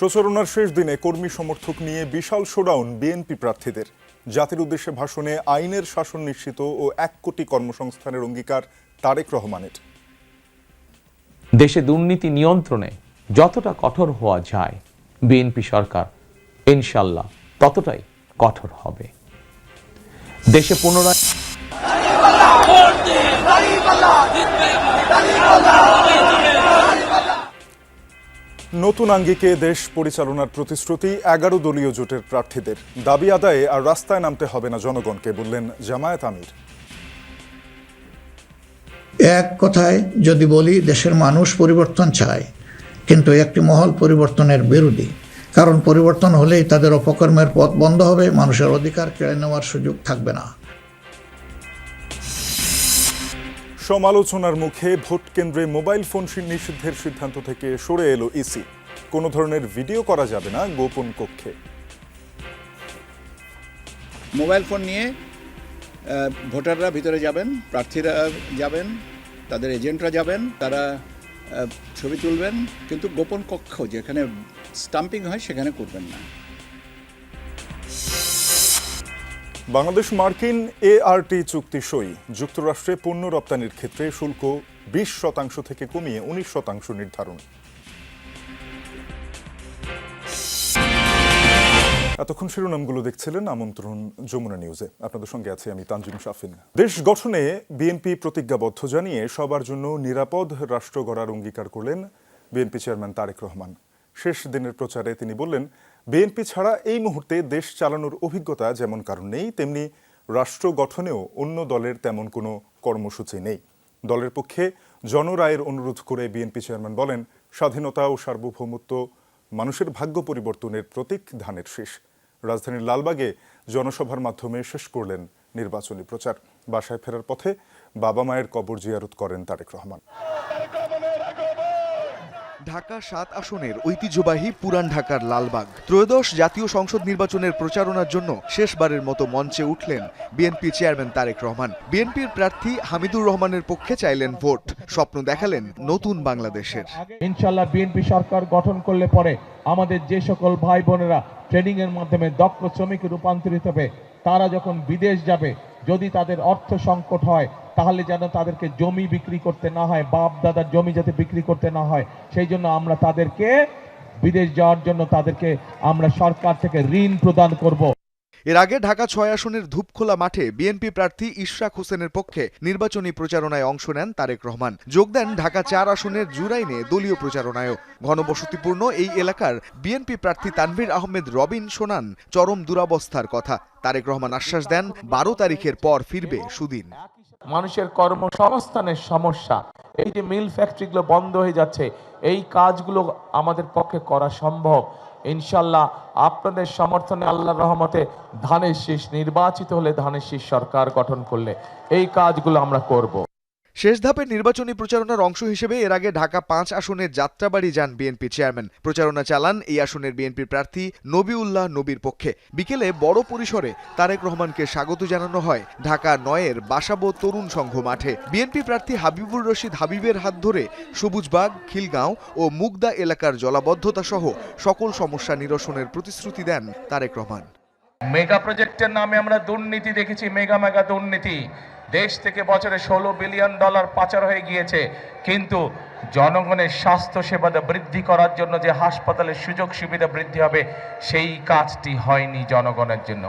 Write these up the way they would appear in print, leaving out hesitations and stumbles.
প্রচারণার শেষ দিনে কর্মী সমর্থক নিয়ে বিশাল শোডাউন বিএনপি প্রার্থীদের। জাতির উদ্দেশ্যে ভাষণে আইনের শাসন নিশ্চিত ও 1 কোটি কর্মসংস্থানের অঙ্গীকার তারেক রহমানের। দেশে দুর্নীতি নিয়ন্ত্রণে যতটা কঠোর হওয়া যায় বিএনপি সরকার ইনশাল্লাহ ততটাই কঠোর হবে। দেশে পুনরায় নতুন আঙ্গিকে দেশ পরিচালনার প্রতিশ্রুতি 11 দলীয় জোটের প্রার্থীদের। দাবি আদায়ে আর রাস্তায় নামতে হবে না জনগণকে, বললেন জামায়াত আমির। এক কথায় যদি বলি, দেশের মানুষ পরিবর্তন চায়, কিন্তু একটি মহল পরিবর্তনের বিরোধী। কারণ পরিবর্তন হলেই তাদের অপকর্মের পথ বন্ধ হবে, মানুষের অধিকার কেড়ে নেওয়ার সুযোগ থাকবে না। সমালোচনার মুখে ভোট কেন্দ্রে মোবাইল ফোন নিষিদ্ধের সিদ্ধান্ত থেকে সরে এলো ইসি। কোনো ধরনের ভিডিও করা যাবে না গোপন কক্ষে। মোবাইল ফোন নিয়ে ভোটাররা ভিতরে যাবেন, প্রার্থীরা যাবেন, তাদের এজেন্টরা যাবেন, তারা ছবি তুলবেন, কিন্তু গোপন কক্ষ যেখানে স্টাম্পিং হয় সেখানে করবেন না। বাংলাদেশ মার্কিন এআরটি চুক্তি সই। যুক্তরাষ্ট্রে পণ্য রপ্তানির ক্ষেত্রে শুল্ক 20% থেকে কমিয়ে 19% নির্ধারণ। এতক্ষণ শিরোনামগুলো দেখছিলেন আমন্ত্রণ যমুনা নিউজে। আপনাদের সঙ্গে আছি আমি তানজিম শাফিন। দেশ গঠনে বিএনপি প্রতিজ্ঞাবদ্ধ জানিয়ে সবার জন্য নিরাপদ রাষ্ট্র গড়ার অঙ্গীকার করলেন বিএনপি চেয়ারম্যান তারেক রহমান। শেষ দিনের প্রচারে তিনি বললেন, বিএনপি ছাড়া এই মুহূর্তে দেশ চালানোর অভিজ্ঞতা যেমন কারণ নেই, তেমনি রাষ্ট্র গঠনেও অন্য দলের তেমন কোনো কর্মসূচি নেই। দলের পক্ষে জনরায়ের অনুরোধ করে বিএনপি চেয়ারম্যান বলেন, স্বাধীনতা ও সার্বভৌমত্ব মানুষের ভাগ্য পরিবর্তনের প্রতীক, ধানের শীষ। রাজধানীর লালবাগে জনসভার মাধ্যমে শেষ করলেন নির্বাচনী প্রচার। বাসায় ফেরার পথে বাবা মায়ের কবর জিয়ারত করেন তারেক রহমান। ঢাকা 7 আসনের ঐতিহ্যবাহী পুরান ঢাকার লালবাগ ত্রয়োদশ জাতীয় সংসদ নির্বাচনের প্রচারণার জন্য শেষবারের মতো মঞ্চে উঠলেন বিএনপি চেয়ারম্যান তারেক রহমান। বিএনপির প্রার্থী হামিদুর রহমানের পক্ষে চাইলেন ভোট, স্বপ্ন দেখালেন নতুন বাংলাদেশের। ইনশাআল্লাহ বিএনপি সরকার গঠন করলে পরে আমাদের যে সকল ভাই বোনেরা ট্রেনিং এর মাধ্যমে দক্ষ শ্রমিকে রূপান্তরিত হবে, তারা যখন বিদেশ যাবে, যদি তাদের অর্থ সংকট হয় তাহলে যেন তাদেরকে জমি বিক্রি করতে না হয়, বাপ দাদার জমি যাতে বিক্রি করতে না হয়, সেই জন্য আমরা তাদেরকে বিদেশ যাওয়ার জন্য তাদেরকে আমরা সরকার থেকে ঋণ প্রদান করব। এর আগে ঢাকা 6 আসনের ধূপখোলা মাঠে বিএনপি প্রার্থী ইশরাক হোসেনের পক্ষে নির্বাচনী প্রচারণায় অংশ নেন তারেক রহমান। যোগ দেন ঢাকা 4 আসনের জুরাইনে দলীয় প্রচারণায়ও। ঘনবসতিপূর্ণ এই এলাকার বিএনপি প্রার্থী তানভীর আহমেদ রবিন শোনান চরম দুরবস্থার কথা। তারেক রহমান আশ্বাস দেন 12 তারিখের পর ফিরবে সুদিন। মানুষের কর্মসংস্থানের সমস্যা, এই যে মিল ফ্যাক্টরিগুলো বন্ধ হয়ে যাচ্ছে, এই কাজগুলো আমাদের পক্ষে করা সম্ভব। ইনশাল্লাহ আপনাদের সমর্থনে, আল্লাহর রহমতে ধানের শীষ নির্বাচিত হলে, ধানের শীষ সরকার গঠন করলে এই কাজগুলো আমরা করব। শেষ ধাপের নির্বাচনী প্রচারণার অংশ হিসেবে এর আগে ঢাকা 5 আসনের যাত্রাবাড়ি যান বিএনপি চেয়ারম্যান। প্রচারণা চালান এই আসনের বিএনপির প্রার্থী নবিউল্লাহ নবীর পক্ষে। বিকেলে বড় পরিসরে তারেক রহমানকে স্বাগত জানানো হয় ঢাকা 9-এর বাসাবো তরুণ সংঘ মাঠে। বিএনপি প্রার্থী হাবিবুর রশিদ হাবিবের হাত ধরে সবুজবাগ, খিলগাঁও ও মুগদা এলাকার জলাবদ্ধতা সহ সকল সমস্যা নিরসনের প্রতিশ্রুতি দেন তারেক রহমান। মেগা প্রজেক্টের নামে আমরা দুর্নীতি দেখেছি, মেগা দুর্নীতি। দেশ থেকে বছরে $16 বিলিয়ন পাচার হয়ে গিয়েছে, কিন্তু জনগণের স্বাস্থ্য সেবা বৃদ্ধি করার জন্য যে হাসপাতালের সুযোগ সুবিধা বৃদ্ধি হবে, সেই কাজটি হয়নি জনগণের জন্য।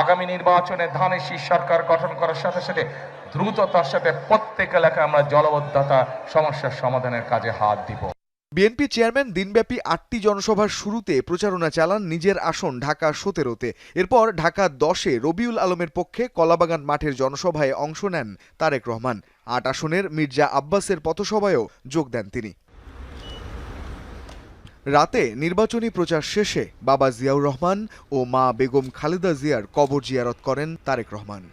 আগামী নির্বাচনে ধানের শীষ সরকার গঠন করার সাথে সাথে দ্রুততার সাথে প্রত্যেক এলাকায় আমরা জলাবদ্ধতা সমস্যার সমাধানের কাজে হাত দিব। বিএনপি চেয়ারম্যান দিনব্যাপী 8টি জনসভার শুরুতে প্রচারণা চালান নিজের আসন ঢাকা 17-তে। এরপর ঢাকা 10-এ রবিউল আলমের পক্ষে কলাবাগান মাঠের জনসভায় অংশ নেন তারেক রহমান। 8 আসনের মির্জা আব্বাসের পথসভায়ও যোগ দেন তিনি। রাতে নির্বাচনী প্রচার শেষে বাবা জিয়াউর রহমান ও মা বেগম খালেদা জিয়ার কবর জিয়ারত করেন তারেক রহমান।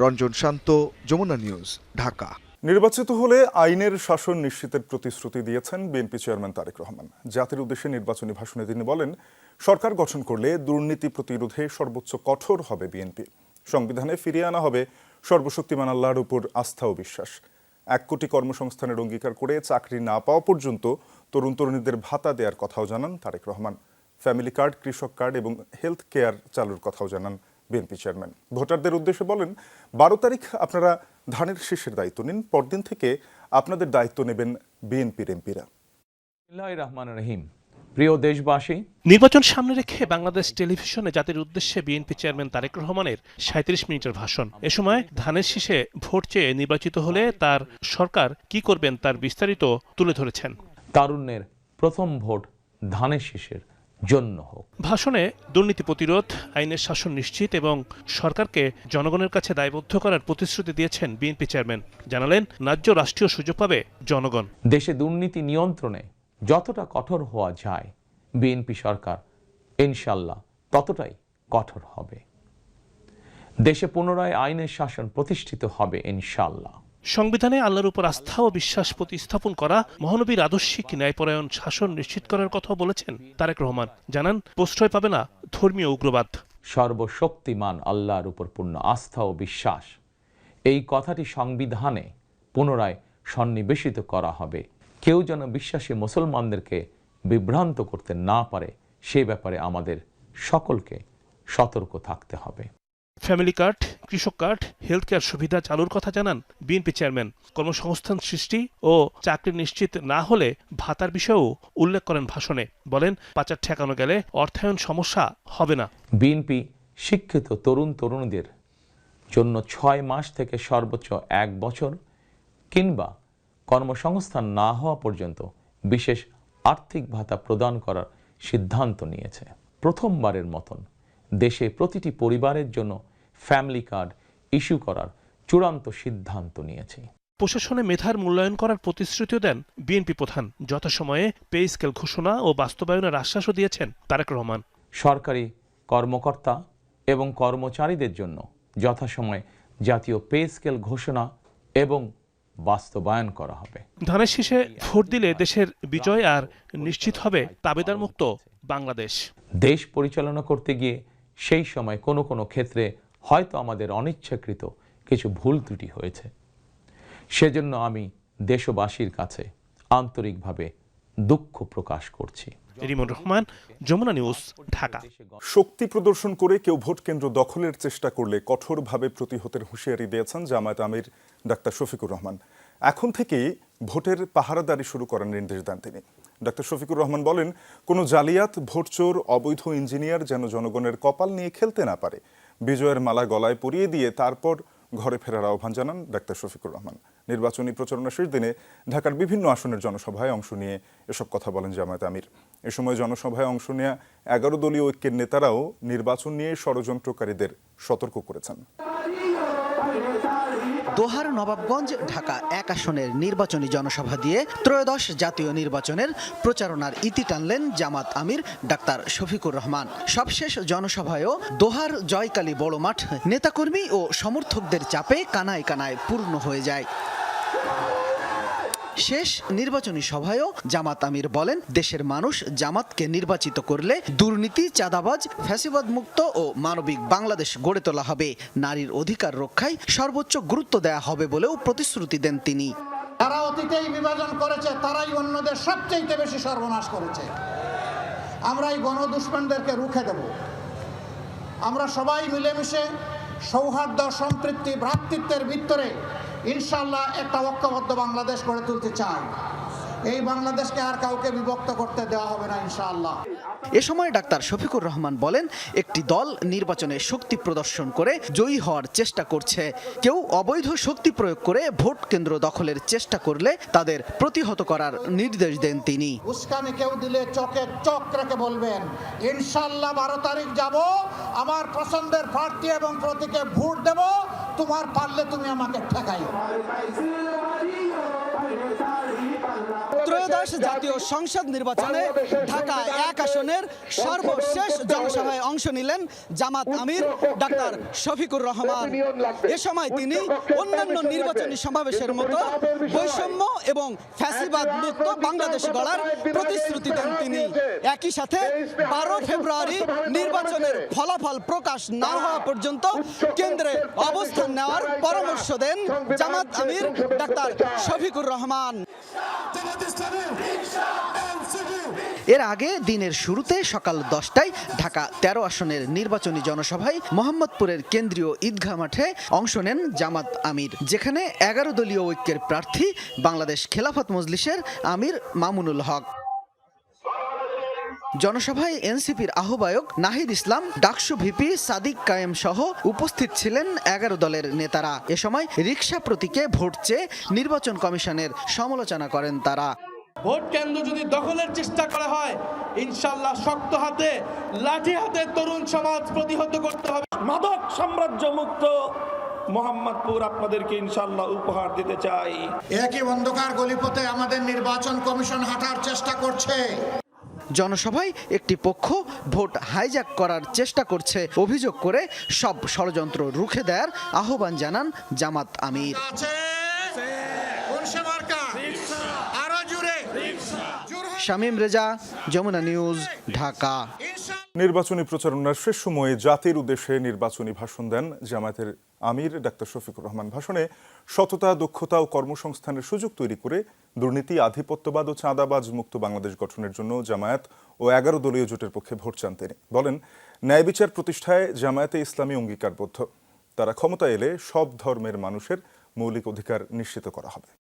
রঞ্জন শান্ত, যমুনা নিউজ, ঢাকা। নির্বাচিত হলে আইনের শাসন নিশ্চিতের প্রতিশ্রুতি দিয়েছেন বিএনপি চেয়ারম্যান তারেক রহমান। জাতির উদ্দেশ্যে নির্বাচনী ভাষণে তিনি বলেন, সরকার গঠন করলে দুর্নীতি প্রতিরোধে সর্বোচ্চ কঠোর হবে বিএনপি। সংবিধানে ফিরিয়ে আনা হবে সর্বশক্তিমান আল্লাহর উপর আস্থা ও বিশ্বাস। 1 কোটি কর্মসংস্থানের অঙ্গীকার করে চাকরি না পাওয়া পর্যন্ত তরুণ তরুণীদের ভাতা দেওয়ার কথাও জানান তারেক রহমান। ফ্যামিলি কার্ড, কৃষক কার্ড এবং হেলথ কেয়ার চালুর কথাও জানান বিএনপি চেয়ারম্যান। ভোটারদের উদ্দেশ্যে বলেন, 12 তারিখ আপনারা ধানের শীষের দায়িত্ব নিন, পরদিন থেকে আপনাদের দায়িত্ব নেবেন বিএনপির এমপিরা। বিসমিল্লাহির রহমানির রহিম। প্রিয় দেশবাসী, নির্বাচন সামনে রেখে বাংলাদেশ টেলিভিশনে জাতির উদ্দেশ্যে বিএনপি চেয়ারম্যান তারেক রহমানের 37 মিনিটের ভাষণ। এ সময় ধানের শীষে ভোট চেয়ে নির্বাচিত হলে তার সরকার কি করবেন তার বিস্তারিত তুলে ধরেছেন। তারুণ্যের প্রথম ভোট ধানের শীষের জন্য হোক। ভাষণে দুর্নীতি প্রতিরোধ, আইনের শাসন নিশ্চিত এবং সরকারকে জনগণের কাছে দায়বদ্ধ করার প্রতিশ্রুতি দিয়েছেন বিএনপি চেয়ারম্যান। জানালেন, ন্যায্য রাষ্ট্রীয় সুযোগ পাবে জনগণ। দেশে দুর্নীতি নিয়ন্ত্রণে যতটা কঠোর হওয়া যায় বিএনপি সরকার ইনশাল্লাহ ততটাই কঠোর হবে। দেশে পুনরায় আইনের শাসন প্রতিষ্ঠিত হবে ইনশাল্লাহ। সংবিধানে আল্লাহর উপর আস্থা ও বিশ্বাস প্রতিস্থাপন করা, মহানবীর আদর্শিক ন্যায়পরায়ণ শাসন নিশ্চিত করার কথা বলেছেন তারেক রহমান। জানান, প্রশ্রয় পাবে না ধর্মীয় উগ্রবাদ। সর্বশক্তিমান আল্লাহর উপর পূর্ণ আস্থা ও বিশ্বাস, এই কথাটি সংবিধানে পুনরায় সন্নিবেশিত করা হবে। কেউ যেন বিশ্বাসী মুসলমানদেরকে বিভ্রান্ত করতে না পারে, সে ব্যাপারে আমাদের সকলকে সতর্ক থাকতে হবে। ফ্যামিলি কার্ড, কৃষক কার্ড, হেলথ কেয়ার সুবিধা চালুর কথা জানান বিএনপি চেয়ারম্যান। কর্মসংস্থান সৃষ্টি ও চাকরি নিশ্চিত না হলে ভাতার বিষয়েও উল্লেখ করেন ভাষণে। বলেন, পাচার ঠেকানো গেলে অর্থায়ন সমস্যা হবে না। বিএনপি শিক্ষিত তরুণ তরুণীদের জন্য 6 মাস থেকে সর্বোচ্চ 1 বছর কিংবা কর্মসংস্থান না হওয়া পর্যন্ত বিশেষ আর্থিক ভাতা প্রদান করার সিদ্ধান্ত নিয়েছে। প্রথমবারের মতন দেশে প্রতিটি পরিবারের জন্য ফ্যামিলি কার্ড ইস্যু করার চূড়ান্ত সিদ্ধান্ত নিয়েছে। প্রশাসনে মেধার মূল্যায়ন করার প্রতিশ্রুতিও দেন বিএনপি প্রধান। যথাসময়ে পে স্কেল ঘোষণা ও বাস্তবায়নের আশ্বাসও দিয়েছেন তারেক রহমান। সরকারি কর্মকর্তা এবং কর্মচারীদের জন্য যথাসময়ে জাতীয় পে স্কেল ঘোষণা এবং বাস্তবায়ন করা হবে। ধানের শীষে ভোট দিলে দেশের বিজয় আর নিশ্চিত হবে তাবেদার মুক্ত বাংলাদেশ। দেশ পরিচালনা করতে গিয়ে সেই সময় কোনো কোনো ক্ষেত্রে হয়তো আমাদের অনিচ্ছাকৃত কিছু ভুল ত্রুটি হয়েছে। সেজন্য আমি দেশবাসীর কাছে আন্তরিকভাবে দুঃখ প্রকাশ করছি। রিমন রহমান, যমুনা নিউজ, ঢাকা। শক্তি প্রদর্শন করে কেউ ভোট কেন্দ্র দখলের চেষ্টা করলে কঠোরভাবে প্রতিহতের হুঁশিয়ারি দিয়েছেন জামায়াত আমির ডাক্তার শফিকুর রহমান। এখন থেকেই ভোটের পাহারাদারি শুরু করার নির্দেশ দেন তিনি। ডাক্তার শফিকুর রহমান বলেন, কোনো জালিয়াত, ভোটচোর, অবৈধ ইঞ্জিনিয়ার যেন জনগণের কপাল নিয়ে খেলতে না পারে। বিজয়ের মালা গলায় পরিয়ে দিয়ে তারপর ঘরে ফেরার আহ্বান জানান ডাক্তার শফিকুর রহমান। নির্বাচনী প্রচারণা শেষ দিনে ঢাকার বিভিন্ন আসনের জনসভায় অংশ নিয়ে এসব কথা বলেন জামায়াত আমির। এ সময় জনসভায় অংশ নেওয়া 11 দলীয় ঐক্যের নেতারাও নির্বাচন নিয়ে ষড়যন্ত্রকারীদের সতর্ক করেছেন। দোহার নবাবগঞ্জ ঢাকা 1 আসনের নির্বাচনী জনসভা দিয়ে ত্রয়োদশ জাতীয় নির্বাচনের প্রচারণার ইতি টানলেন জামাত আমির ডাক্তার শফিকুর রহমান। সবশেষ জনসভায়ও দোহার জয়কালী বড় মাঠ নেতাকর্মী ও সমর্থকদের চাপে কানায় কানায় পূর্ণ হয়ে যায়। শেষ নির্বাচনী সভায়ও জামাত আমির বলেন, দেশের মানুষ জামাতকে নির্বাচিত করলে দুর্নীতি, চাঁদাবাজ, ফ্যাসিবাদ মুক্ত ও মানবিক বাংলাদেশ গড়ে তোলা হবে। নারীর অধিকার রক্ষায় সর্বোচ্চ গুরুত্ব দেয়া হবে বলেও প্রতিশ্রুতি দেন তিনি। যারা অতীতেই বিভাজন করেছে তারাই অন্যদের সবচেয়ে বেশি সর্বনাশ করেছে। আমরা এই গণদুশমনদেরকে রুখে দেব। আমরা সবাই মিলেমিশে সৌহার্দ্য, সম্প্রীতি, ভ্রাতৃত্বের ভিতরে ইনশাআল্লাহ একটা ঐক্যবদ্ধ বাংলাদেশ গড়ে তুলতে চাই। এই বাংলাদেশকে আর কাউকে বিভক্ত করতে দেওয়া হবে না ইনশাআল্লাহ। এ সময় ডাক্তার শফিকুর রহমান বলেন, একটি দল নির্বাচনে শক্তি প্রদর্শন করে জয়ী হওয়ার চেষ্টা করছে। কেউ অবৈধ শক্তি প্রয়োগ করে ভোট কেন্দ্র দখলের চেষ্টা করলে তাদের প্রতিহত করার নির্দেশ দেন তিনি। উস্কানি কেউ দিলে চোখে চোখ রেখে বলবেন, ইনশাআল্লাহ 12 তারিখ যাব, আমার পছন্দের প্রার্থী এবং প্রতীকে ভোট দেব, তোমার পারলে তুমি আমাকে ঠেকাইও। ত্রয়োদশ জাতীয় সংসদ নির্বাচনে ঢাকা 1 আসনের সর্বশেষ জনসভায় অংশ নিলেন জামাত আমির ডাক্তার শফিকুর রহমান। এ সময় তিনি অন্যান্য নির্বাচনী সমাবেশের মতো বৈষম্য এবং ফ্যাসিবাদ মুক্ত বাংলাদেশ গড়ার প্রতিশ্রুতি দেন তিনি। একই সাথে 12 ফেব্রুয়ারি নির্বাচনের ফলাফল প্রকাশ না হওয়া পর্যন্ত কেন্দ্রে অবস্থান নেওয়ার পরামর্শ দেন জামাত আমির ডাক্তার শফিকুর রহমান। এর আগে দিনের শুরুতে সকাল 10টায় ঢাকা 13 আসনের নির্বাচনী জনসভায় মোহাম্মদপুরের কেন্দ্রীয় ঈদগাহ মাঠে অংশ নেন জামাত আমির, যেখানে 11 দলীয় ঐক্যের প্রার্থী বাংলাদেশ খেলাফত মজলিসের আমির মামুনুল হক। জনসভায় এনসিপির আহ্বায়ক নাহিদ ইসলাম, ডাকসু ভিপি সাদিক কায়েম সহ উপস্থিত ছিলেন 11 দলের নেতারা। এ সময় রিকশা প্রতীকে ভোট চেয়ে নির্বাচন কমিশনের সমালোচনা করেন তারা। ভোট কেন্দ্র যদি দখলের চেষ্টা করা হয়, ইনশাআল্লাহ শক্ত হাতে লাঠি হাতে তরুণ সমাজ প্রতিহত করতে হবে। মাদক সাম্রাজ্য মুক্ত মোহাম্মদপুর আপনাদেরকে ইনশাআল্লাহ উপহার দিতে চাই। একই অন্ধকার গলিপথে আমাদের নির্বাচন কমিশন হাঁটার চেষ্টা করছে। জনসভায় একটি পক্ষ ভোট হাইজ্যাক করার চেষ্টা করছে অভিযোগ করে সব ষড়যন্ত্র রুখে দেওয়ার আহ্বান জানান জামাত আমির। শামীম রেজা, যমুনা নিউজ, ঢাকা। নির্বাচনী প্রচারণার শেষ সময়ে জাতির উদ্দেশ্যে নির্বাচনী ভাষণ দেন জামায়াতের আমির ডাক্তার শফিকুর রহমান। ভাষণে সততা, দক্ষতা ও কর্মসংস্থানের সুযোগ তৈরি করে দুর্নীতি, আধিপত্যবাদ ও চাঁদাবাজ মুক্ত বাংলাদেশ গঠনের জন্য জামায়াত ও 11 দলীয় জোটের পক্ষে ভোট চান তিনি। বলেন, ন্যায় বিচার প্রতিষ্ঠায় জামায়াতে ইসলামী অঙ্গীকারবদ্ধ। তারা ক্ষমতা এলে সব ধর্মের মানুষের মৌলিক অধিকার নিশ্চিত করা হবে।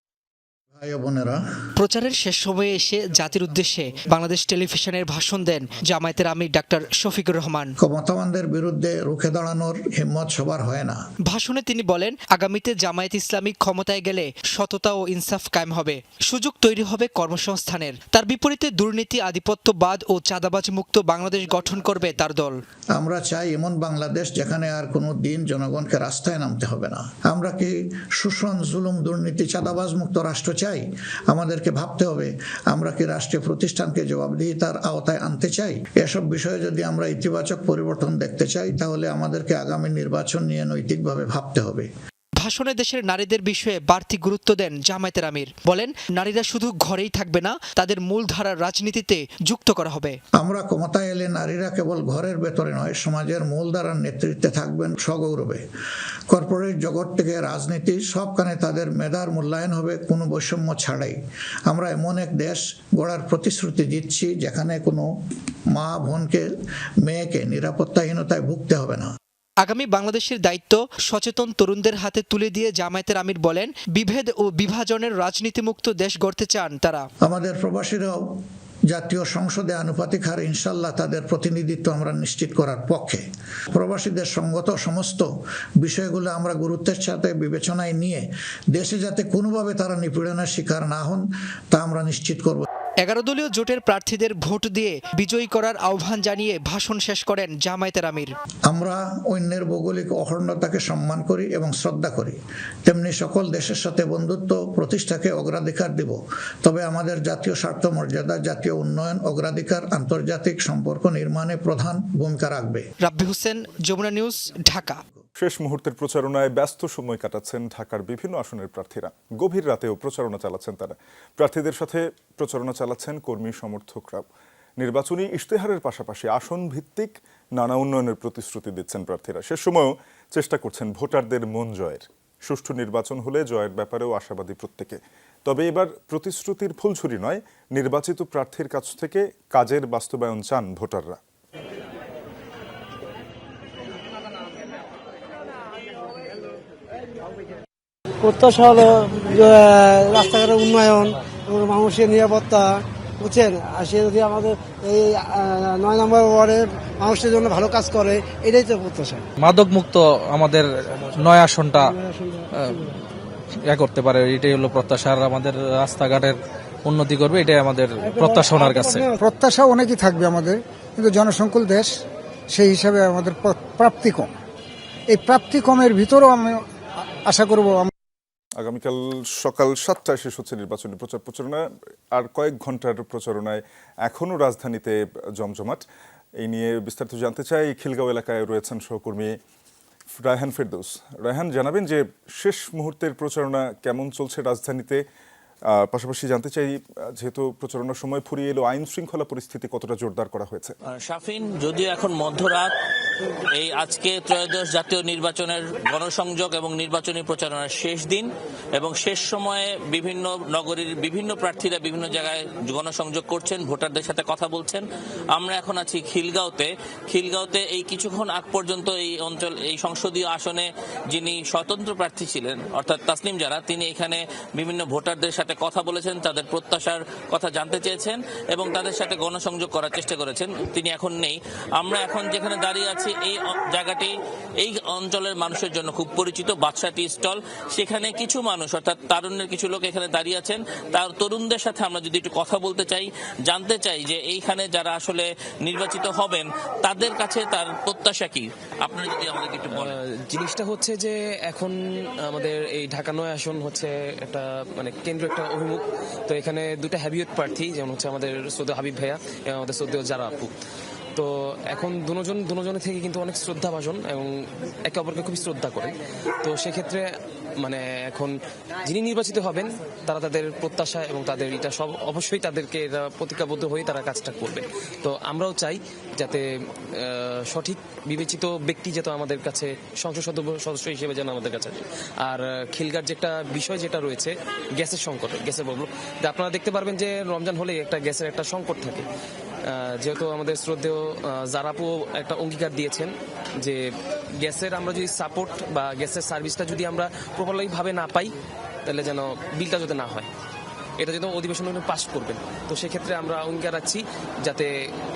প্রচারের শেষ সময়ে এসে জাতির উদ্দেশ্যে বাংলাদেশ টেলিভিশনের ভাষণ দেন জামায়াতের আমির ডাক্তার শফিকুর রহমান। ক্ষমতাবানদের বিরুদ্ধে রুখে দাঁড়ানোর হিম্মত সবার হয় না। ভাষণে তিনি বলেন, আগামীতে জামায়াত ইসলামী ক্ষমতায় গেলে সততা ও ইনসাফ কায়েম হবে, সুযোগ তৈরি হবে কর্মসংস্থানের। তার বিপরীতে দুর্নীতি, আধিপত্যবাদ ও চাঁদাবাজ মুক্ত বাংলাদেশ গঠন করবে তার দল। আমরা চাই এমন বাংলাদেশ যেখানে আর কোনো দিন জনগণকে রাস্তায় নামতে হবে না। আমরা কি শোষণ, জুলুম, দুর্নীতি, চাঁদাবাজ মুক্ত রাষ্ট্র চাই? আমাদেরকে ভাবতে হবে, আমরা কি রাষ্ট্রীয় প্রতিষ্ঠানকে জবাবদিহিতার আওতায় আনতে চাই? এসব বিষয়ে যদি আমরা ইতিবাচক পরিবর্তন দেখতে চাই, তাহলে আমাদেরকে আগামী নির্বাচন নিয়ে নৈতিকভাবে ভাবতে হবে। ভাষণে দেশের নারীদের বিষয়ে বাড়তি গুরুত্ব দেন জামায়াতের আমির। বলেন, নারীরা শুধু ঘরেই থাকবে না, তাদের মূলধারার রাজনীতিতে যুক্ত করা হবে। আমরা ক্ষমতায় এলে নারীরা কেবল ঘরের ভেতরে নয়, সমাজের মূলধারার নেতৃত্বে থাকবেন সগৌরবে। কর্পোরেট জগৎ থেকে রাজনীতি সবখানে তাদের মেধার মূল্যায়ন হবে, কোনো বৈষম্য ছাড়াই। আমরা এমন এক দেশ গড়ার প্রতিশ্রুতি দিচ্ছি যেখানে কোনো মা, বোনকে, মেয়েকে নিরাপত্তাহীনতায় ভুগতে হবে না। আগামী বাংলাদেশের দায়িত্ব সচেতন তরুণদের হাতে তুলে দিয়ে জামায়াতের আমির বলেন, বিভেদ ও বিভাজনের রাজনীতিমুক্ত দেশ গড়তে চান তারা। আমাদের প্রবাসীরাও জাতীয় সংসদে আনুপাতিক হারে ইনশাল্লাহ তাদের প্রতিনিধিত্ব আমরা নিশ্চিত করার পক্ষে। প্রবাসীদের সঙ্গত সমস্ত বিষয়গুলো আমরা গুরুত্বের সাথে বিবেচনায় নিয়ে দেশে যাতে কোনোভাবে তারা নিপীড়নের শিকার না হন, তা আমরা নিশ্চিত করব। 11 দলীয় জোটের প্রার্থীদের ভোট দিয়ে বিজয়ী করার আহ্বান জানিয়ে ভাষণ শেষ করেন জামায়াতের আমির। আমরা অন্যের ভৌগোলিক অখণ্ডতাকে সম্মান করি এবং শ্রদ্ধা করি, তেমনি সকল দেশের সাথে বন্ধুত্ব প্রতিষ্ঠাকে অগ্রাধিকার দেব। তবে আমাদের জাতীয় স্বার্থ মর্যাদা, জাতীয় উন্নয়ন, অগ্রাধিকার আন্তর্জাতিক সম্পর্ক নির্মাণে প্রধান ভূমিকা রাখবে। রাব্বি হোসেন, যমুনা নিউজ, ঢাকা। শেষ মুহূর্তের প্রচারণায় ব্যস্ত সময় কাটাচ্ছেন ঢাকার বিভিন্ন আসনের প্রার্থীরা। গভীর রাতেও প্রচারণা চালাচ্ছেন তারা। প্রার্থীদের সাথে প্রচারণা চালাচ্ছেন কর্মী সমর্থকরাও। নির্বাচনী ইশতেহারের পাশাপাশি আসন ভিত্তিক নানা উন্নয়নের প্রতিশ্রুতি দিচ্ছেন প্রার্থীরা। শেষ সময়েও চেষ্টা করছেন ভোটারদের মন জয়ের। সুষ্ঠু নির্বাচন হলে জয়ের ব্যাপারেও আশাবাদী প্রত্যেকে। তবে এবার প্রতিশ্রুতির ফুলঝুরি নয়, নির্বাচিত প্রার্থীর কাছ থেকে কাজের বাস্তবায়ন চান ভোটাররা। প্রত্যাশা হলো রাস্তাঘাটের উন্নয়ন, মানুষের নিরাপত্তা, বুঝছেন। আর সে যদি আমাদের এই 9 নম্বর ওয়ার্ডের মানুষের জন্য ভালো কাজ করে, এটাই তো প্রত্যাশা। মাদক মুক্ত আমাদের 9 আসনটা করতে পারে, এটাই হলো প্রত্যাশা। আর আমাদের রাস্তাঘাটের উন্নতি করবে, এটাই আমাদের প্রত্যাশা ওনার কাছে। প্রত্যাশা অনেকই থাকবে আমাদের, কিন্তু জনসংকুল দেশ, সেই হিসাবে আমাদের প্রাপ্তি কম। এই প্রাপ্তি কমের ভিতরেও আমি আশা করব আগামীকাল সকাল 7টায় শেষ হচ্ছে নির্বাচনী প্রচারণা, আর কয়েক ঘন্টার প্রচারণায় এখনও রাজধানীতে জমজমাট। এই নিয়ে বিস্তারিত জানতে চাই, খিলগাঁও এলাকায় রয়েছেন সহকর্মী রায়হান ফেরদৌস। রায়হান, জানাবেন যে শেষ মুহূর্তের প্রচারণা কেমন চলছে রাজধানীতে? পাশাপাশি জানতে চাই, যেহেতু প্রচারণার সময় ফুরিয়ে এলো, আইন শৃঙ্খলা পরিস্থিতি কতটা জোরদার করা হয়েছে? শাফিন, যদিও এখন মধ্যরাত, এই আজকে ত্রয়োদশ জাতীয় নির্বাচনের গণসংযোগ এবং নির্বাচনী প্রচারণার শেষ দিন এবং শেষ সময়ে বিভিন্ন নগরীর বিভিন্ন প্রার্থীরা বিভিন্ন জায়গায় গণসংযোগ করছেন, ভোটারদের সাথে কথা বলছেন। আমরা এখন আছি খিলগাঁওতে এই কিছুক্ষণ আগ পর্যন্ত এই সংসদীয় আসনে যিনি স্বতন্ত্র প্রার্থী ছিলেন অর্থাৎ তাসনিম জারা, তিনি এখানে বিভিন্ন ভোটারদের সাথে কথা বলেছেন, তাদের প্রত্যাশার কথা জানতে চেয়েছেন এবং তাদের সাথে গণসংযোগ করার চেষ্টা করেছেন। তিনি এখন নেই। আমরা এখন যেখানে দাঁড়িয়ে আছি, এই জায়গাটি এই অঞ্চলের মানুষের জন্য খুব পরিচিত, বাদশা টি স্টল। সেখানে কিছু মানুষ অর্থাৎ তারুণ্যের কিছু লোক এখানে দাঁড়িয়ে আছেন। তার তরুণদের সাথে আমরা যদি একটু কথা বলতে চাই, জানতে চাই যে এইখানে যারা আসলে নির্বাচিত হবেন তাদের কাছে তার প্রত্যাশা কি, আপনারা যদি আমাদেরকে একটু বলেন। জিনিসটা হচ্ছে যে এখন আমাদের এই ঢাকা ৯ আসন হচ্ছে একটা মানে কেন্দ্র একটা অভিমুখ। তো এখানে দুটো হ্যাভিয়েট প্রার্থী, যেমন হচ্ছে আমাদের শ্রদ্ধেয় হাবিব ভাইয়া এবং আমাদের শ্রদ্ধেয় জারা আপু। তো এখন দুজনের থেকে কিন্তু অনেক শ্রদ্ধা ভাজন এবং একে অপরকে খুবই শ্রদ্ধা করেন। তো সেক্ষেত্রে মানে এখন যিনি নির্বাচিত হবেন তারা তাদের প্রত্যাশা এবং তাদের এটা সব অবশ্যই তাদেরকে এরা প্রতিজ্ঞাবদ্ধ হয়ে তারা কাজটা করবে। তো আমরাও চাই যাতে সঠিক বিবেচিত ব্যক্তি যেন আমাদের কাছে সংসদ সদস্য হিসেবে যেন আমাদের কাছে। আর খিলগাঁর যে একটা বিষয় যেটা রয়েছে গ্যাসের সংকট, গ্যাসের প্রবলেম, আপনারা দেখতে পারবেন যে রমজান হলে একটা গ্যাসের একটা সংকট থাকে। যেহেতু আমাদের শ্রদ্ধেয় জারাপু একটা অঙ্গীকার দিয়েছেন যে গ্যাসের আমরা যদি সাপোর্ট বা গ্যাসের সার্ভিসটা যদি আমরা প্রপারলি ভাবে না পাই, তাহলে যেন বিলটা যাতে না হয়, এটা যেন অধিবেশন পাস করবেন। তো সেক্ষেত্রে আমরা অঙ্গীকার রাখছি যাতে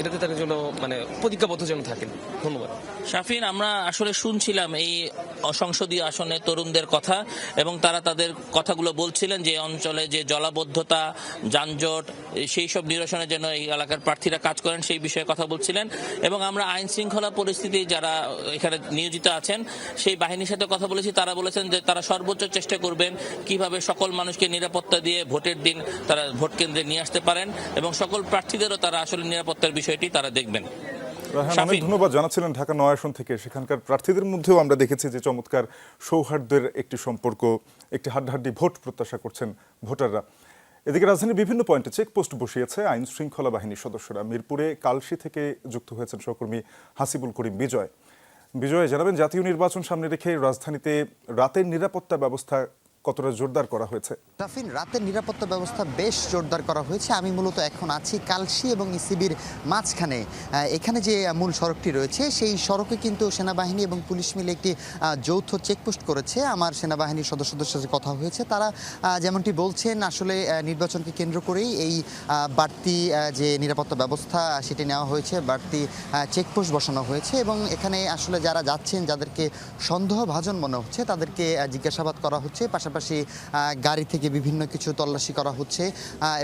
এটাতে তাদের জন্য মানে প্রতিজ্ঞাবদ্ধ যেন থাকেন। ধন্যবাদ। শাফিন, আমরা আসলে শুনছিলাম এই সংসদীয় আসনে তরুণদের কথা এবং তারা তাদের কথাগুলো বলছিলেন যে অঞ্চলে যে জলাবদ্ধতা, যানজট, সেই সব নিরসনের জন্য এই এলাকার প্রার্থীরা কাজ করেন, সেই বিষয়ে কথা বলছিলেন। এবং আমরা আইন শৃঙ্খলা পরিস্থিতি যারা এখানে নিয়োজিত আছেন সেই বাহিনীর সাথে কথা বলেছি। তারা বলেছেন যে তারা সর্বোচ্চ চেষ্টা করবেন কিভাবে সকল মানুষকে নিরাপত্তা দিয়ে ভোটের দিন তারা ভোট কেন্দ্রে নিয়ে আসতে পারেন এবং সকল প্রার্থীদেরও তারা আসলে নিরাপত্তার বিষয়টি তারা দেখবেন। অনেক ধন্যবাদ জানাচ্ছিলেন ঢাকা ৯ আসন থেকে। সেখানকার প্রার্থীদের মধ্যেও আমরা দেখেছি যে চমৎকার সৌহার্দ্যের একটি সম্পর্ক, একটি হাড্ডাহাড্ডি ভোট প্রত্যাশা করছেন ভোটাররা। এদিকে রাজধানীর বিভিন্ন পয়েন্টে চেকপোস্ট বসিয়েছে আইন শৃঙ্খলা বাহিনীর সদস্যরা। মিরপুরে কালশী থেকে যুক্ত হয়েছেন সহকর্মী হাসিবুল করিম বিজয়, জানাবেন জাতীয় নির্বাচন সামনে রেখে রাজধানীতে রাতের নিরাপত্তা ব্যবস্থা কতটা জোরদার করা হয়েছে? রাফিন, রাতের নিরাপত্তা ব্যবস্থা বেশ জোরদার করা হয়েছে। আমি মূলত এখন আছি কালশী এবং ইসিবির মাঝখানে। এখানে যে মূল সড়কটি রয়েছে সেই সড়কে কিন্তু সেনাবাহিনী এবং পুলিশ মিলে একটি যৌথ চেকপোস্ট করেছে। আমার সেনাবাহিনীর সদস্যদের সাথে কথা হয়েছে, তারা যেমনটি বলছেন আসলে নির্বাচনকে কেন্দ্র করেই এই বাড়তি যে নিরাপত্তা ব্যবস্থা সেটি নেওয়া হয়েছে, বাড়তি চেকপোস্ট বসানো হয়েছে এবং এখানে আসলে যারা যাচ্ছেন, যাদেরকে সন্দেহভাজন মনে হচ্ছে তাদেরকে জিজ্ঞাসাবাদ করা হচ্ছে। পাশাপাশি গাড়ি থেকে বিভিন্ন কিছু তল্লাশি করা হচ্ছে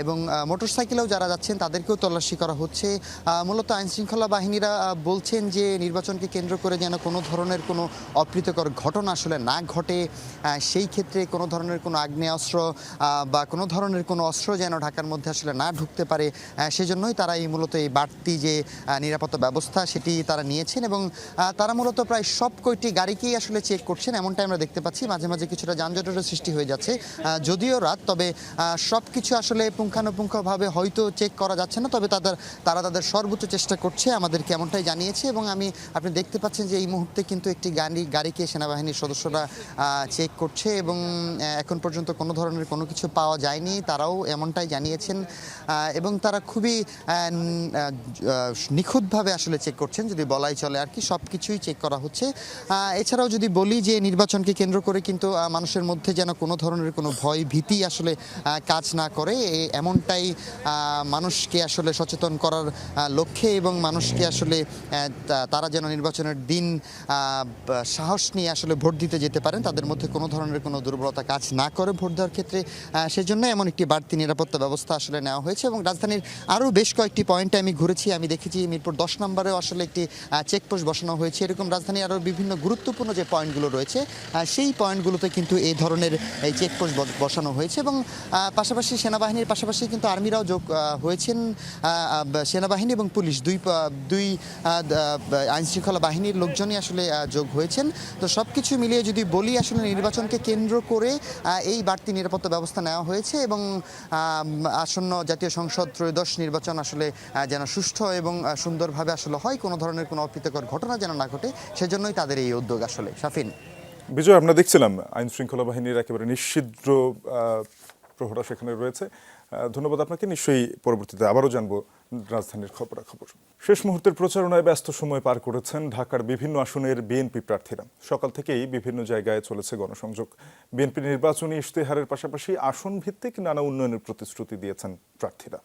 এবং মোটরসাইকেলেও যারা যাচ্ছেন তাদেরকেও তল্লাশি করা হচ্ছে। মূলত আইনশৃঙ্খলা বাহিনীরা বলছেন যে নির্বাচনকে কেন্দ্র করে যেন কোনো ধরনের কোনো অপ্রীতিকর ঘটনা আসলে না ঘটে, সেই ক্ষেত্রে কোনো ধরনের কোনো আগ্নেয়াস্ত্র বা কোনো ধরনের কোনো অস্ত্র যেন ঢাকার মধ্যে আসলে না ঢুকতে পারে, সেজন্যই তারা এই মূলত এই বাড়তি যে নিরাপত্তা ব্যবস্থা সেটি তারা নিয়েছেন এবং তারা মূলত প্রায় সব কয়টি গাড়িকেই আসলে চেক করছেন। এমনটাই আমরা দেখতে পাচ্ছি। মাঝে মাঝে কিছুটা যানজটের সৃষ্টি হয়ে যাচ্ছে, যদিও রাত, তবে সব কিছু আসলে পুঙ্খানুপুঙ্খভাবে হয়তো চেক করা যাচ্ছে না, তবে তারা তাদের সর্বোচ্চ চেষ্টা করছে, আমাদেরকে এমনটাই জানিয়েছে। এবং আপনি দেখতে পাচ্ছেন যে এই মুহূর্তে কিন্তু একটি গাড়িকে সেনাবাহিনীর সদস্যরা চেক করছে এবং এখন পর্যন্ত কোনো ধরনের কোনো কিছু পাওয়া যায়নি, তারাও এমনটাই জানিয়েছেন এবং তারা খুবই নিখুঁতভাবে আসলে চেক করছেন, যদি বলাই চলে আর কি। সব কিছুই চেক করা হচ্ছে। এছাড়াও যদি বলি যে নির্বাচনকে কেন্দ্র করে কিন্তু মানুষের মধ্যে যেন কোনো ধরনের কোনো ভয় ভীতি আসলে কাজ না করে, এমনটাই মানুষকে আসলে সচেতন করার লক্ষ্যে এবং মানুষকে আসলে তারা যেন নির্বাচনের দিন সাহস নিয়ে আসলে ভোট দিতে যেতে পারেন, তাদের মধ্যে কোনো ধরনের কোনো দুর্বলতা কাজ না করে ভোট দেওয়ার ক্ষেত্রে, সেজন্য এমন একটি বাড়তি নিরাপত্তা ব্যবস্থা আসলে নেওয়া হয়েছে। এবং রাজধানীর আরও বেশ কয়েকটি পয়েন্টে আমি ঘুরেছি, আমি দেখেছি মিরপুর 10 নম্বরেও আসলে একটি চেকপোস্ট বসানো হয়েছে। এরকম রাজধানীর আরও বিভিন্ন গুরুত্বপূর্ণ যে পয়েন্টগুলো রয়েছে সেই পয়েন্টগুলোতে কিন্তু এই ধরনের এই চেকপোস্ট বসানো হয়েছে এবং পাশাপাশি সেনাবাহিনীর পাশাপাশি কিন্তু আর্মিরাও যোগ হয়েছেন। সেনাবাহিনী এবং পুলিশ দুই আইনশৃঙ্খলা বাহিনীর লোকজনই আসলে যোগ হয়েছেন। তো সব কিছু মিলিয়ে যদি বলি আসলে নির্বাচনকে কেন্দ্র করে এই বাড়তি নিরাপত্তা ব্যবস্থা নেওয়া হয়েছে এবং আসন্ন জাতীয় সংসদ ত্রয়োদশ নির্বাচন আসলে যেন সুষ্ঠু এবং সুন্দরভাবে আসলে হয়, কোনো ধরনের কোনো অপ্রীতিকর ঘটনা যেন না ঘটে, সেজন্যই তাদের এই উদ্যোগ আসলে। শাফিন, বিজয়, আমরা দেখছিলাম আইন শৃঙ্খলা বাহিনীর একেবারে নিশ্ছিদ্র প্রহরা সেখানে রয়েছে। ধন্যবাদ আপনাকে। নিশ্চয়ই পরবর্তীতে আবারও জানবো রাজধানীর খবরাখবর। শেষ মুহূর্তের প্রচারণায় ব্যস্ত সময় পার করেছেন ঢাকার বিভিন্ন আসনের বিএনপি প্রার্থীরা। সকাল থেকেই বিভিন্ন জায়গায় চলেছে গণসংযোগ। বিএনপি নির্বাচনী ইশতেহারের পাশাপাশি আসন ভিত্তিক নানা উন্নয়নের প্রতিশ্রুতি দিয়েছেন প্রার্থীরা।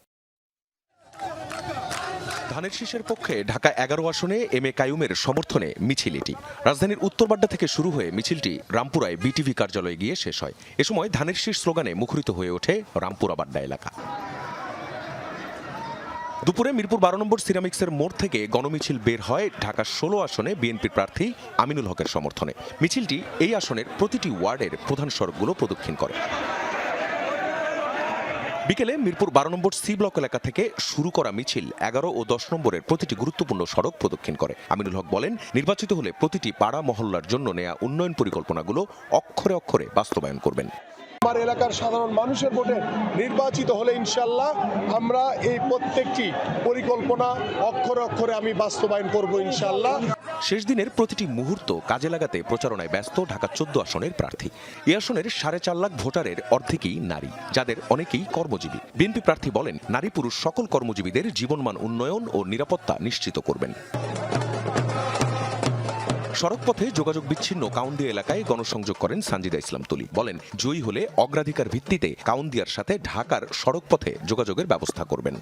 ধানের শীষের পক্ষে ঢাকা 11 আসনে এম এ কাইয়ুমের সমর্থনে মিছিল এটি। রাজধানীর উত্তরবাড্ডা থেকে শুরু হয়ে মিছিলটি রামপুরায় বিটিভি কার্যালয়ে গিয়ে শেষ হয়। এ সময় ধানের শীষ স্লোগানে মুখরিত হয়ে ওঠে রামপুরা বাড্ডা এলাকা। দুপুরে মিরপুর 12 নম্বর সিরামিক্সের মোড় থেকে গণমিছিল বের হয় ঢাকা 16 আসনে বিএনপির প্রার্থী আমিনুল হকের সমর্থনে। মিছিলটি এই আসনের প্রতিটি ওয়ার্ডের প্রধান সড়কগুলো প্রদক্ষিণ করে। বিকেলে মিরপুর 12 নম্বর সি ব্লক এলাকা থেকে শুরু করা মিছিল 11 ও 10 নম্বরের প্রতিটি গুরুত্বপূর্ণ সড়ক প্রদক্ষিণ করে। আমিনুল হক বলেন, নির্বাচিত হলে প্রতিটি পাড়া মহল্লার জন্য নেয়া উন্নয়ন পরিকল্পনাগুলো অক্ষরে অক্ষরে বাস্তবায়ন করবেন। আমার এলাকার সাধারণ মানুষের ভোটে নির্বাচিত হলে ইনশাল্লাহ আমরা এই প্রত্যেকটি পরিকল্পনা অক্ষরে অক্ষরে আমি বাস্তবায়ন করব ইনশাল্লাহ। শেষ দিনের প্রতিটি মুহূর্ত কাজে লাগাতে প্রচারণায় ব্যস্ত ঢাকা 14 আসনের প্রার্থী। এই আসনের 4.5 লাখ ভোটারের অর্ধেকই নারী, যাদের অনেকেই কর্মজীবী। বিএনপি প্রার্থী বলেন, নারী পুরুষ সকল কর্মজীবীদের জীবনমান উন্নয়ন ও নিরাপত্তা নিশ্চিত করবেন। সড়কপথে যোগাযোগ বিচ্ছিন্ন কাউন্দিয়া এলাকায় গণসংযোগ করেন সানজিদা ইসলাম তুলি। বলেন, জয়ী হলে অগ্রাধিকার ভিত্তিতে কাউন্দিয়ার সাথে ঢাকার সড়কপথে যোগাযোগের ব্যবস্থা করবেন।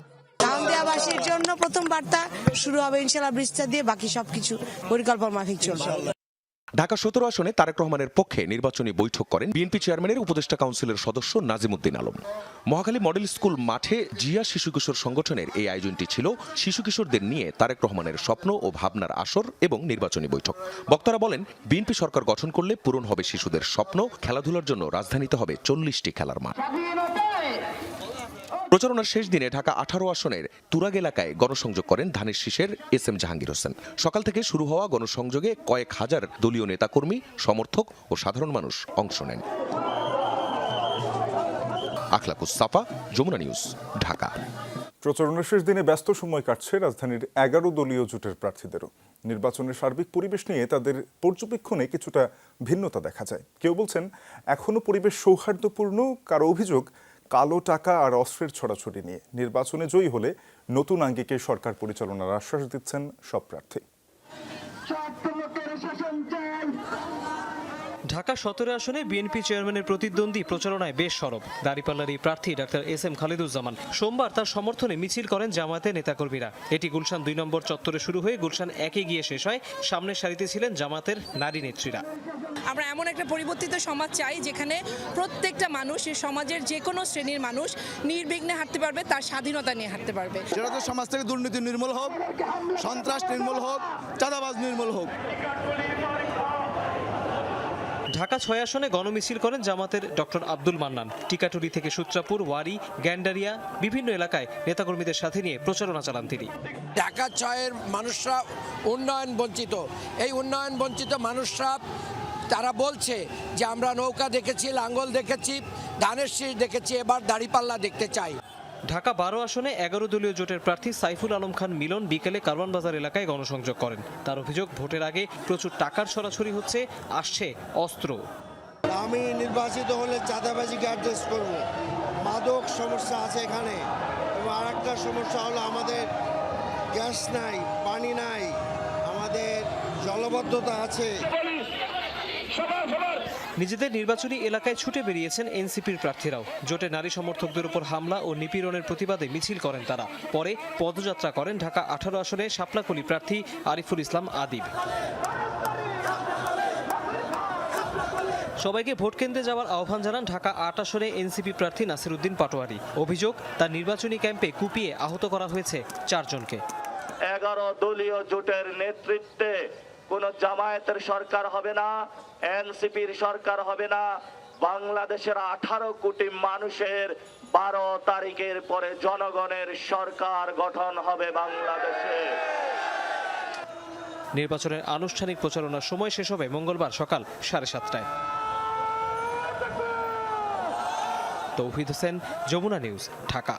কাউন্দিয়াবাসীর জন্য প্রথম বার্তা শুরু হবে ইনশাআল্লাহ ব্রিজটা দিয়ে, বাকি সবকিছু পরিকল্পনা মাফিক চলবে। ঢাকা 17 আসনে তারেক রহমানের পক্ষে নির্বাচনী বৈঠক করেন বিএনপি চেয়ারম্যানের উপদেষ্টা কাউন্সিলের সদস্য নাজিমুদ্দিন আলম। মহাখালী মডেল স্কুল মাঠে জিয়া শিশু কিশোর সংগঠনের এই আয়োজনটি ছিল শিশু কিশোরদের নিয়ে তারেক রহমানের স্বপ্ন ও ভাবনার আসর এবং নির্বাচনী বৈঠক। বক্তারা বলেন, বিএনপি সরকার গঠন করলে পূরণ হবে শিশুদের স্বপ্ন, খেলাধুলার জন্য রাজধানীতে হবে 40টি খেলার মাঠ। প্রচারণার শেষ দিনে ঢাকা 18 আসনের তুরাগ এলাকায় গণসংযোগ করেন ধানের শীষের SM জাহাঙ্গীর হোসেন। সকাল থেকে শুরু হওয়া গণসংযোগে কয়েক হাজার দলীয় নেতাকর্মী, সমর্থক ও সাধারণ মানুষ অংশ নেন। আখলাকুস সাফা, যমুনা নিউজ, ঢাকা। প্রচারণার শেষ দিনে ব্যস্ত সময় কাটছে রাজধানীর 11 দলীয় জোটের প্রার্থীদেরও। নির্বাচনের সার্বিক পরিবেশ নিয়ে তাদের পর্যবেক্ষণে কিছুটা ভিন্নতা দেখা যায়। কেউ বলছেন এখনো পরিবেশ সৌহার্দ্যপূর্ণ, কারো অভিযোগ কালো টাকা আর অস্ত্রের ছড়াছড়ি নিয়ে। নির্বাচনে জয়ী হলে নতুন আঙ্গিকে সরকার পরিচালনার আশ্বাস দিচ্ছেন সব প্রার্থী। ঢাকা 17 আসনে বিএনপি চেয়ারম্যানের প্রতিদ্বন্দ্বী প্রচারণায় বেশ সরব দাঁড়িপাল্লার এই প্রার্থী ডাক্তার SM খালিদুজ্জামান। সোমবার তার সমর্থনে মিছিল করেন জামায়াতের নেতাকর্মীরা। এটি গুলশান 2 নম্বর চত্বরে শুরু হয়ে গুলশান 1-এ গিয়ে শেষ হয়। সামনের সারিতে ছিলেন জামায়াতের নারী নেত্রীরা। আমরা এমন একটা পরিবর্তিত সমাজ চাই যেখানে প্রত্যেকটা মানুষ, এই সমাজের যে কোনো শ্রেণীর মানুষ নির্বিঘ্নে হাঁটতে পারবে, তার স্বাধীনতা নিয়ে হাঁটতে পারবে। যেটা সমাজ থেকে দুর্নীতি নির্মূল হোক, সন্ত্রাস নির্মূল হোক, চাঁদাবাজ নির্মূল হোক। ঢাকা 6 আসনে গণমিছিল করেন জামাতের ডক্টর আব্দুল মান্নান। টিকাটুলি থেকে সূত্রাপুর, ওয়ারি, গ্যান্ডারিয়া বিভিন্ন এলাকায় নেতাকর্মীদের সাথে নিয়ে প্রচারণা চালান তিনি। ঢাকা 6-এর মানুষরা উন্নয়ন বঞ্চিত। এই উন্নয়ন বঞ্চিত মানুষরা তারা বলছে যে আমরা নৌকা দেখেছি, লাঙ্গল দেখেছি, ধানের শীষ দেখেছি, এবার দাঁড়িপাল্লা দেখতে চাই। ঢাকা 12 আসনে 11 দলীয় জোটের প্রার্থী সাইফুল আলম খান মিলন বিকেলে কারওয়ান বাজার এলাকায় গণসংযোগ করেন। তার অভিযোগ, ভোটের আগে প্রচুর টাকার ছড়াছড়ি হচ্ছে, আসছে অস্ত্র। আমি নির্বাচিত হলে চাঁদাবাজিকে অ্যাড্রেস করব। মাদক সমস্যা আছে এখানে, এবং আরেকটা সমস্যা হলো আমাদের গ্যাস নাই, পানি নাই, আমাদের জলবদ্ধতা আছে। নিজেদের নির্বাচনী এলাকায় ছুটে বেরিয়েছেন এনসিপির প্রার্থীরাও। জোটে নারী সমর্থকদের উপর হামলা ও নিপীড়নের প্রতিবাদে মিছিল করেন তারা। পরে পদযাত্রা করেন ঢাকা 18 আসনে শাপলাকলি প্রার্থী আরিফুল ইসলাম আদিব। সবাইকে ভোট কেন্দ্রে যাওয়ার আহ্বান জানান ঢাকা 8 আসনে এনসিপি প্রার্থী নাসির উদ্দিন পাটোয়ারি। অভিযোগ, তার নির্বাচনী ক্যাম্পে কুপিয়ে আহত করা হয়েছে 4 জনকে। 11 দলীয় জোটের নেতৃত্বে কোন জামায়াতের সরকার হবে না, এনসিপির সরকার হবে না, বাংলাদেশের 18 কোটি মানুষের 12 তারিখের পরে জনগণের সরকার গঠন হবে বাংলাদেশে। নির্বাচনের আনুষ্ঠানিক প্রচারণার সময় শেষ হবে মঙ্গলবার সকাল 7:30টায়। তৌহিদ হোসেন, যমুনা নিউজ, ঢাকা।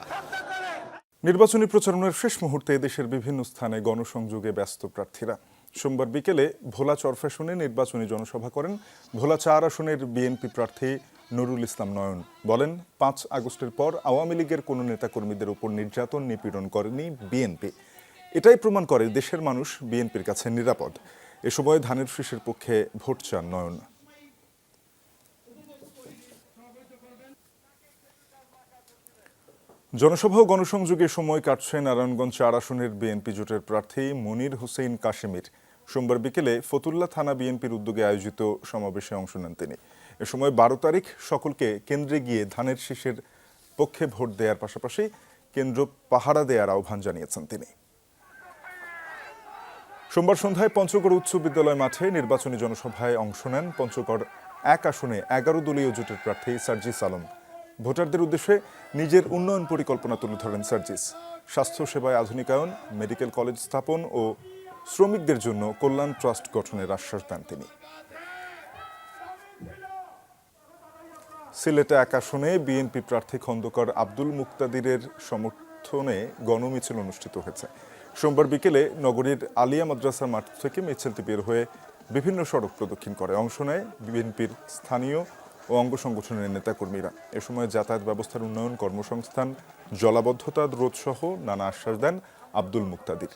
নির্বাচনী প্রচারণার শেষ মুহূর্তে দেশের বিভিন্ন স্থানে গণসংযোগে ব্যস্ত প্রার্থীরা। সোমবার বিকেলে ভোলা চরফ্যাশনে নির্বাচনী জনসভা করেন ভোলা 4 আসনের বিএনপি প্রার্থী নুরুল ইসলাম নয়ন। বলেন, 5 আগস্টের পর আওয়ামী লীগের কোনো নেতাকর্মীদের উপর নির্যাতন নিপীড়ন করেনি বিএনপি। এটাই প্রমাণ করে দেশের মানুষ বিএনপির কাছে নিরাপদ। এ সময় ধানের শীষের পক্ষে ভোট চান নয়ন। জনসভা ও গণসংযোগের সময় কাটছে নারায়ণগঞ্জ 4 আসনের বিএনপি জোটের প্রার্থী মনির হোসেন কাশেমির। সোমবার বিকেলে ফতুল্লা থানা বিএনপির উদ্যোগে আয়োজিত সমাবেশে অংশ নেন তিনি। এ সময় 12 তারিখ সকলকে কেন্দ্রে গিয়ে ধানের শীষের পক্ষে ভোট দেওয়ার পাশাপাশি কেন্দ্র পাহারা দেওয়ার আহ্বান জানিয়েছেন তিনি। সোমবার সন্ধ্যায় পঞ্চগড় উচ্চ বিদ্যালয় মাঠে নির্বাচনী জনসভায় অংশ নেন পঞ্চগড় 1 আসনে 11 দলীয় জোটের প্রার্থী সার্জিস আলম। ভোটারদের উদ্দেশ্যে নিজের উন্নয়ন পরিকল্পনা তুলে ধরেন সার্জিস। স্বাস্থ্যসেবায় আধুনিকায়ন, মেডিকেল কলেজ স্থাপন ও শ্রমিকদের জন্য কল্যাণ ট্রাস্ট গঠনের আশ্বাস দেন তিনি। সিলেটে 1 আসনে বিএনপি প্রার্থী খন্দকার আব্দুল মুক্তাদিরের সমর্থনে গণমিছিল অনুষ্ঠিত হয়েছে। সোমবার বিকেলে নগরীর আলিয়া মাদ্রাসা মাঠ থেকে মিছিলটি বের হয়ে বিভিন্ন সড়ক প্রদক্ষিণ করে। অংশ নেয় বিএনপির স্থানীয় ও অঙ্গ সংগঠনের নেতাকর্মীরা। এ সময় যাতায়াত ব্যবস্থার উন্নয়ন, কর্মসংস্থান, জলাবদ্ধতা রোধ সহ নানা আশ্বাস দেন আব্দুল মুক্তাদির।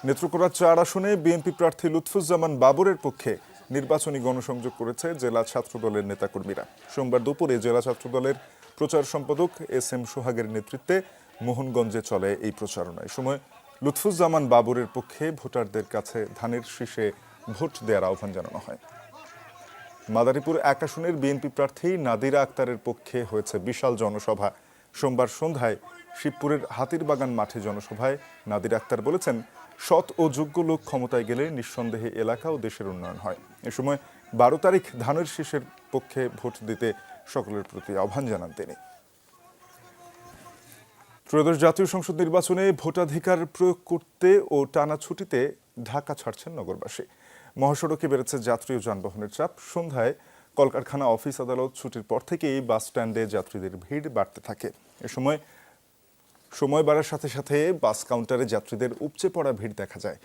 নেত্রকোনা 4 আসনে বিএনপি প্রার্থী লুৎফুজ্জামান বাবরের পক্ষে নির্বাচনী গণসংযোগ করেছে জেলা ছাত্রদলের নেতাকর্মীরা। সোমবার দুপুরে জেলা ছাত্রদলের প্রচার সম্পাদক SM সোহাগের নেতৃত্বে মোহনগঞ্জে চলে এই প্রচারণা। এ সময় লুৎফুজ্জামান বাবরের পক্ষে ভোটারদের কাছে ধানের শীষে ভোট দেওয়ার আহ্বান জানানো হয়। মাদারীপুর 1 আসনের বিএনপি প্রার্থী নাদিরা আক্তারের পক্ষে হয়েছে বিশাল জনসভা। সোমবার সন্ধ্যায় শিবপুরের হাতিরবাগান মাঠে জনসভায় নাদিরা আক্তার বলেছেন, সৎ ও যোগ্য লোক ক্ষমতায় গেলে নিঃসন্দেহে এলাকা ও দেশের উন্নয়ন হয়। এ সময় 12 তারিখ ধানের শীষের পক্ষে ভোট দিতে সকলের প্রতি আহ্বান জানান তিনি। ত্রয়োদশ জাতীয় সংসদ নির্বাচনে ভোটাধিকার প্রয়োগ করতে ও টানা ছুটিতে ঢাকা ছাড়ছেন নগরবাসী। মহাসড়কে বেড়েছে যাত্রী ও যানবাহনের চাপ। সন্ধ্যায় কলকারখানা, অফিস, আদালত ছুটির পর থেকেই বাস স্ট্যান্ডে যাত্রীদের ভিড় বাড়তে থাকে। এ সময় বাড়ার সাথে সাথে বাস কাউন্টারে যাত্রীদের উপচে পড়া ভিড় দেখা যায়।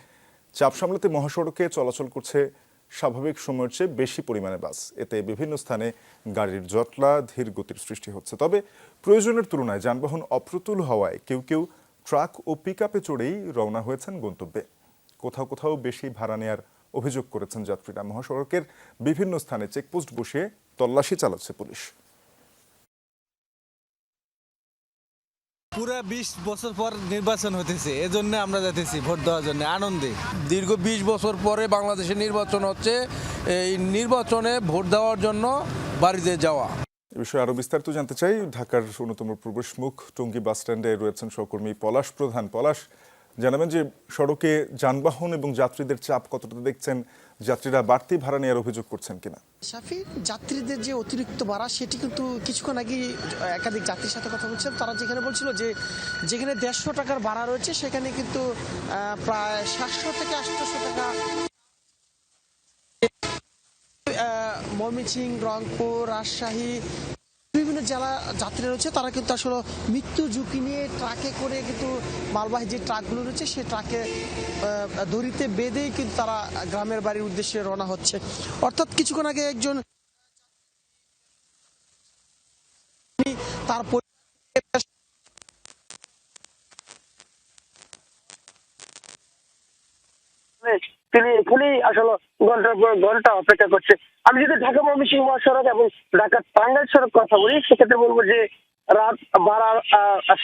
চাপ সামলাতে মহাসড়কে চলাচল করছে স্বাভাবিক সময়ের চেয়ে বেশি পরিমাণে বাস। এতে বিভিন্ন স্থানে গাড়ির জটলা, ধীর গতির সৃষ্টি হচ্ছে। তবে প্রয়োজনের তুলনায় যানবাহন অপ্রতুল হওয়ায় কেউ কেউ ট্রাক ও পিকআপে চড়েই রওনা হয়েছেন গন্তব্যে। কোথাও কোথাও বেশি ভাড়া নেয়ার অভিযোগ করেছেন যাত্রীরা। মহাসড়কের বিভিন্ন স্থানে চেকপোস্ট বসিয়ে তল্লাশি চালাচ্ছে পুলিশ। পুরা 20 বছর পর নির্বাচন হতেছে, এজন্য আমরা যাইতেছি ভোট দেওয়ার জন্য আনন্দে। দীর্ঘ 20 বছর পরে বাংলাদেশে নির্বাচন হচ্ছে, এই নির্বাচনে ভোট দেওয়ার জন্য বাড়িতে যাওয়া। এ বিষয়ে আরো বিস্তারিত জানতে চাই। ঢাকার অন্যতম প্রবেশ মুখ টঙ্গী বাস স্ট্যান্ডে রয়েছেন সহকর্মী পলাশ প্রধান। পলাশ, জানাবেন যে সড়কে যানবাহন এবং যাত্রীদের চাপ কতটা দেখছেন, যাত্রীরা বাড়তি ভাড়া নেওয়ার অভিযোগ করছেন কিনা? শাফি, যাত্রীদের যে অতিরিক্ত ভাড়া সেটি কিন্তু কিছুক্ষণ আগে একাধিক যাত্রীর সাথে কথা বলছিলাম, তারা যেখানে বলছিল যে যেখানে 150 টাকার ভাড়া রয়েছে সেখানে কিন্তু প্রায় 700 থেকে 800 টাকা। ময়মনসিংহ, রংপুর, রাজশাহী বিভিন্ন জেলা যাত্রী রয়েছে, তারা কিন্তু আসলে মৃত্যু ঝুঁকি নিয়ে ট্রাকে করে কিন্তু মালবাহী যে ট্রাকগুলো রয়েছে সেই ট্রাকে দড়িতে বেঁধেই কিন্তু তারা গ্রামের বাড়ির উদ্দেশ্যে রওনা হচ্ছে। অর্থাৎ কিছুক্ষণ আগে একজন তার তিনি এখানেই আসলে ঘন্টার পর ঘন্টা অপেক্ষা করছে। আমি যদি ঢাকা ময়মনসিংহ মহাসড়ক এবং ঢাকা টাঙ্গাইল সড়ক কথা বলি, সেক্ষেত্রে বলবো যে রাত বাড়ার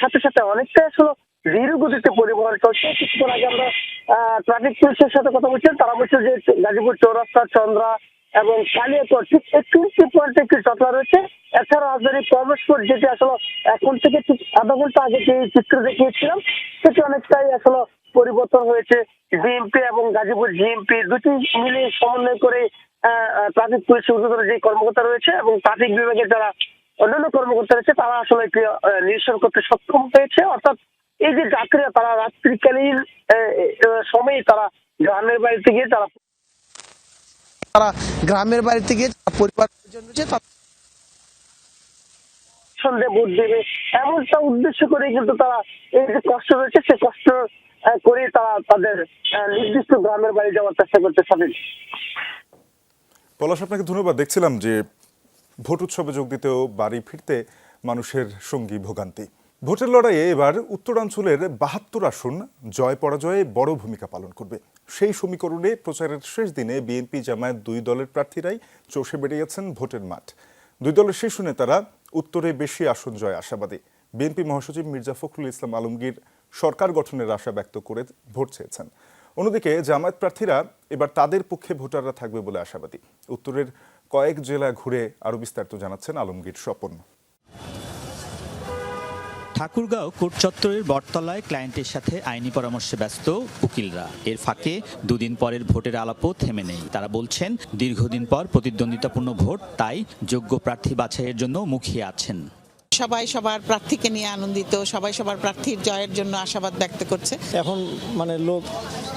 সাথে সাথে অনেকটাই আসলে ধীর গতিতে পরিবহন চলছে। কিছুক্ষণ আগে আমরা ট্রাফিক পুলিশের সাথে কথা বলছিলাম, তারা বলছে যে গাজীপুর চৌরাস্তা, চন্দ্রা এবং কালিয়াকৈর ঠিক একটু পয়েন্টে একটু জটলা রয়েছে। এছাড়া রাজধানী প্রবেশপথ, যেটি আসলে এখন থেকে ঠিক আধা ঘন্টা আগে যে চিত্র দেখিয়েছিলাম, সেটি অনেকটাই আসলে পরিবর্তন হয়েছে। বিএনপি এবং গাজীপুর জিএমপি দুটি মিলে সমন্বয় করে ট্রাফিক পুলিশের ঊর্ধ্বতন যে কর্মকর্তা রয়েছে এবং ট্রাফিক বিভাগের যারা অন্যান্য কর্মকর্তা রয়েছে তারা আসলে এটি নিরসন করতে সক্ষম হয়েছে। অর্থাৎ এই যে যাত্রীরা তারা রাত্রিকালীন সময়ে তারা গ্রামের বাড়িতে গিয়ে তারা গ্রামের বাড়িতে গিয়ে পরিবার সন্ধ্যে ভোট দেবে এমনটা উদ্দেশ্য করে কিন্তু তারা এই যে কষ্ট রয়েছে সে কষ্ট করে তারা তাদের নির্দিষ্ট গ্রামের বাড়ি যাওয়ার চেষ্টা করতে পারেন। পলাশ, আপনাকে ধন্যবাদ। দেখছিলাম যে ভোট উৎসবে যোগ দিতেও বাড়ি ফিরতে মানুষের সঙ্গী ভোগান্তি। ভোটের লড়াইয়ে এবার উত্তরাঞ্চলের ৭২ আসন জয় পরাজয়ে বড় ভূমিকা পালন করবে। সেই সমীকরণে প্রচারের শেষ দিনে বিএনপি জামায়াত দুই দলের প্রার্থীরাই চষে বেরিয়েছেন ভোটের মাঠ। দুই দলের শীর্ষ নেতারা উত্তরে বেশি আসন জয় আশাবাদী। বিএনপি মহাসচিব মির্জা ফখরুল ইসলাম আলমগীর সরকার গঠনের আশা ব্যক্ত করে ভোট চেয়েছেন। অন্যদিকে জামায়াত প্রার্থীরা এবার তাদের পক্ষে ভোটাররা থাকবে বলে আশাবাদী। উত্তরের কয়েক জেলা ঘুরে আরও বিস্তারিত জানাচ্ছেন আলমগীর স্বপন। ঠাকুরগাঁও কোর্ট চত্বরের বটতলায় ক্লায়েন্টের সাথে আইনি পরামর্শে ব্যস্ত উকিলরা। এর ফাঁকে দুদিন পরের ভোটের আলাপও থেমে নেই। তারা বলছেন দীর্ঘদিন পর প্রতিদ্বন্দ্বিতাপূর্ণ ভোট, তাই যোগ্য প্রার্থী বাছাইয়ের জন্য মুখিয়ে আছেন। সবাই সবার প্রার্থীকে নিয়ে আনন্দিত, সবাই সবার প্রার্থীর জয়ের জন্য আশাবাদ ব্যক্ত করছে। এখন লোক